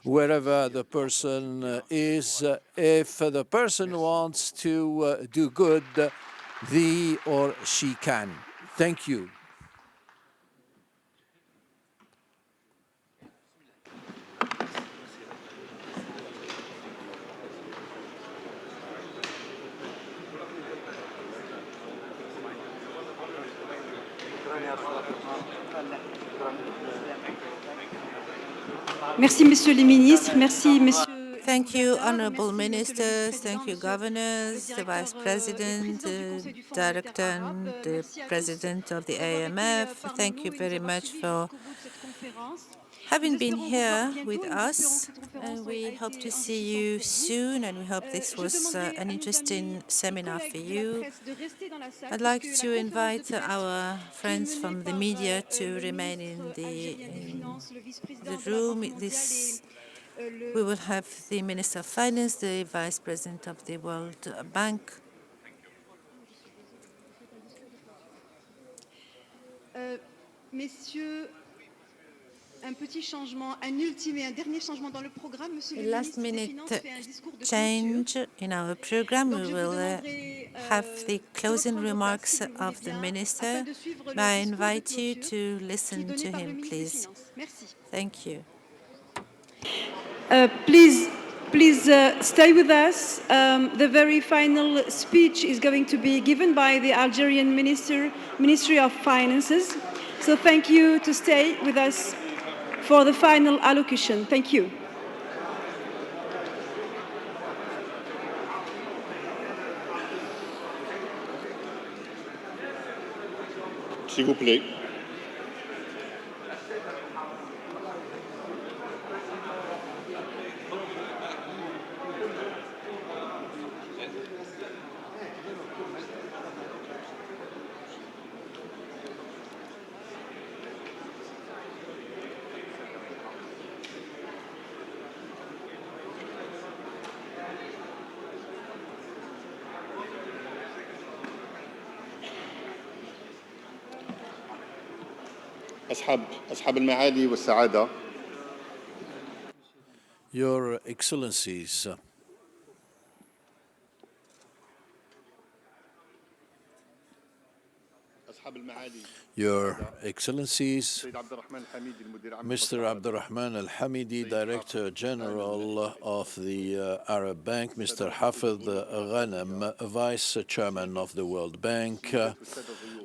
wherever the person is. If the person wants to do good, he or she can. Thank you. Merci, messieurs les ministres. Merci, messieurs. Thank you, honorable ministers. Thank you, governors, the vice president, the director, and the president of the AMF. Thank you very much for having been here with us. And we hope to see you soon, and we hope this was an interesting seminar for you. I'd like to invite our friends from the media to remain in the room. We will have the Minister of Finance, the Vice President of the World Bank. Messieurs, un petit changement, un ultime et un dernier changement dans le programme. Monsieur le Last ministre des minute Finances fait un discours de change in our program. We will have the de closing reprendre place, si remarks vous le voulez of the bien, minister. afin de suivre le May I discours de invite you clôture to qui est listen donné to par le him, ministre des please? Finances. Merci. Thank you. Please stay with us. The very final speech is going to be given by the Algerian Ministry of Finances. So thank you to stay with us for the final allocution. Thank you. S'il vous plaît. أصحاب المعالي والسعادة. Your Excellencies, Your Excellencies, Mr. Abdurrahman Al-Hamidi, Director General of the Arab Bank, Mr. Hafid Ghanem, Vice Chairman of the World Bank,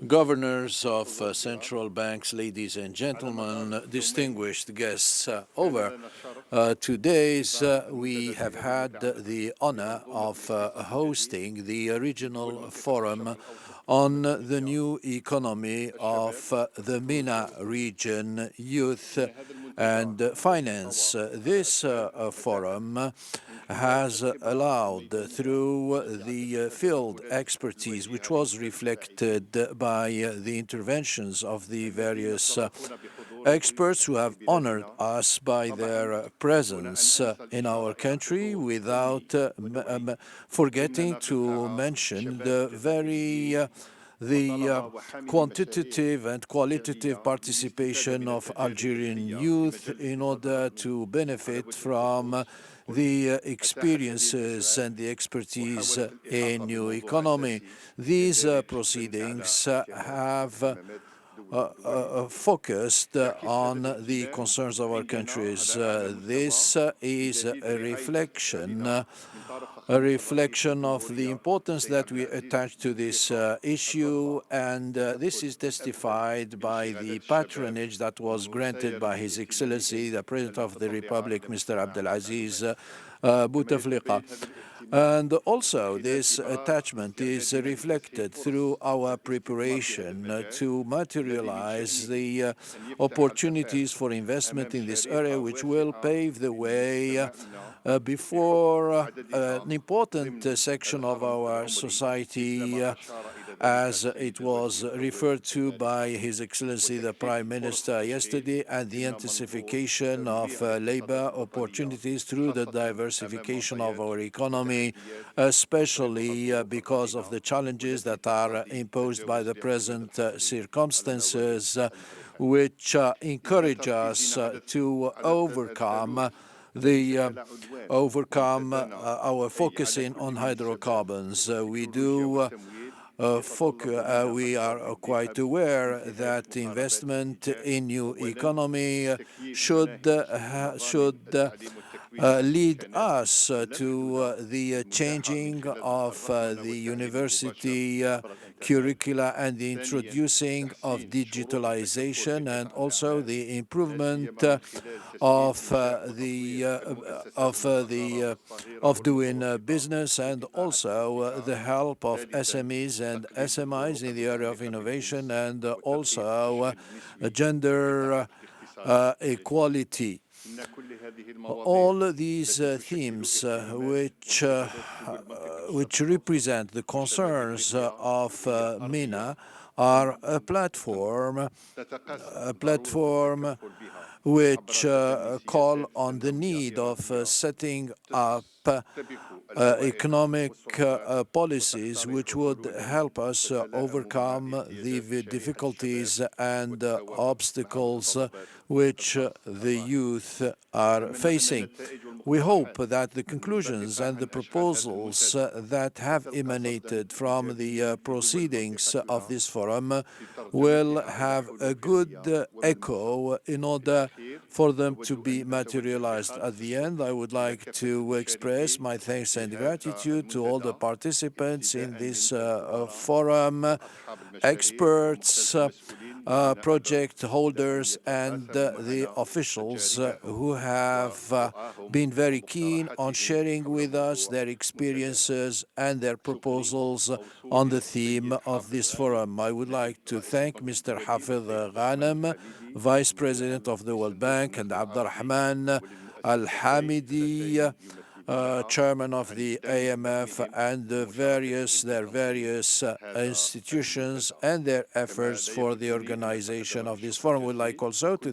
governors of central banks, ladies and gentlemen, distinguished guests. Over 2 days, we have had the honor of hosting the regional forum on the new economy of the MENA region, youth and finance. This forum has allowed, through the field expertise, which was reflected by the interventions of the various experts who have honored us by their presence in our country, without forgetting to mention the quantitative and qualitative participation of Algerian youth in order to benefit from the experiences and the expertise in new economy. These proceedings have focused on the concerns of our countries. This is a reflection a reflection of the importance that we attach to this issue, and this is testified by the patronage that was granted by His Excellency, the President of the Republic, Mr. Abdelaziz Bouteflika. And also, this attachment is reflected through our preparation to materialize the opportunities for investment in this area, which will pave the way before an important section of our society, as it was referred to by His Excellency the Prime Minister yesterday, and the intensification of labor opportunities through the diversification of our economy, especially because of the challenges that are imposed by the present circumstances, which encourage us to overcome our focusing on hydrocarbons. We are quite aware that investment in new economy should lead us to the changing of the university curricula and the introducing of digitalization, and also the improvement of doing business, and also the help of SMEs and SMIs in the area of innovation, and also gender equality. All these themes, which represent the concerns of MENA, are a platform which call on the need of setting up economic policies which would help us overcome the difficulties and obstacles which the youth are facing. We hope that the conclusions and the proposals that have emanated from the proceedings of this forum will have a good echo in order for them to be materialized. At the end, I would like to express my thanks and gratitude to all the participants in this forum, experts, project holders, and the officials who have been very keen on sharing with us their experiences and their proposals on the theme of this forum. I would like to thank Mr. Hafez Ghanem, Vice President of the World Bank, and Abdurrahman Al-Hamidi, Chairman of the IMF, and their various institutions and their efforts for the organization of this forum. I would like also to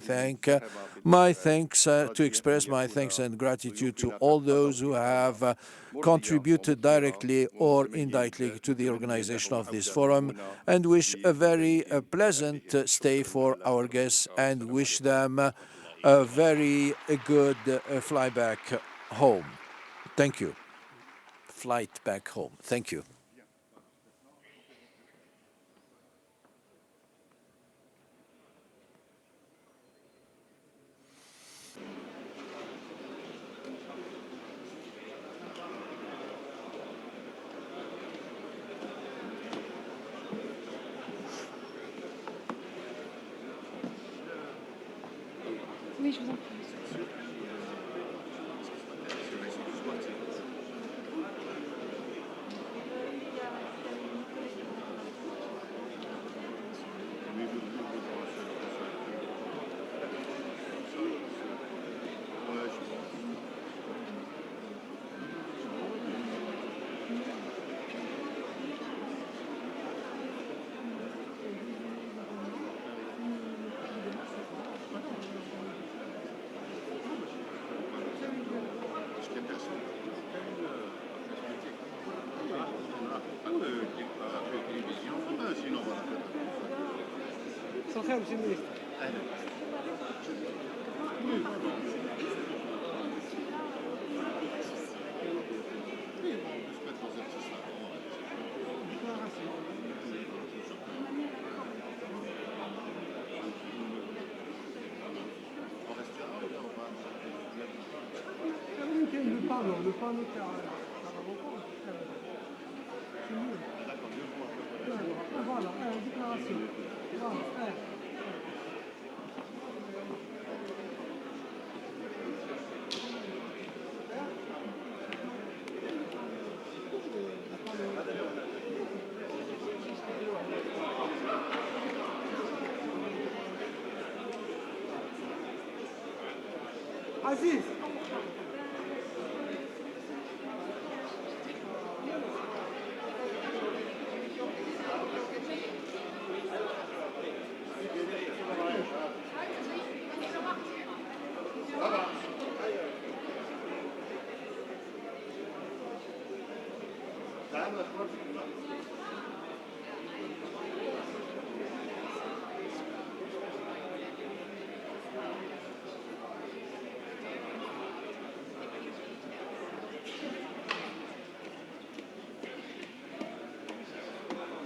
express my thanks and gratitude to all those who have contributed directly or indirectly to the organization of this forum, and wish a very pleasant stay for our guests, and wish them a very good flight back home. Thank you. Flight back home. Thank you. Oui, je vous en prie. صخير monsieur le ministre. Le panneau Aziz.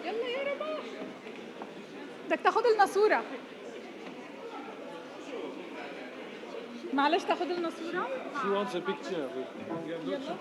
يلا يا رباح بدك تاخذ لنا صورة. معلش تاخذ لنا صورة. She wants a picture. يلا. D'accord.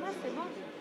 Là, c'est bon.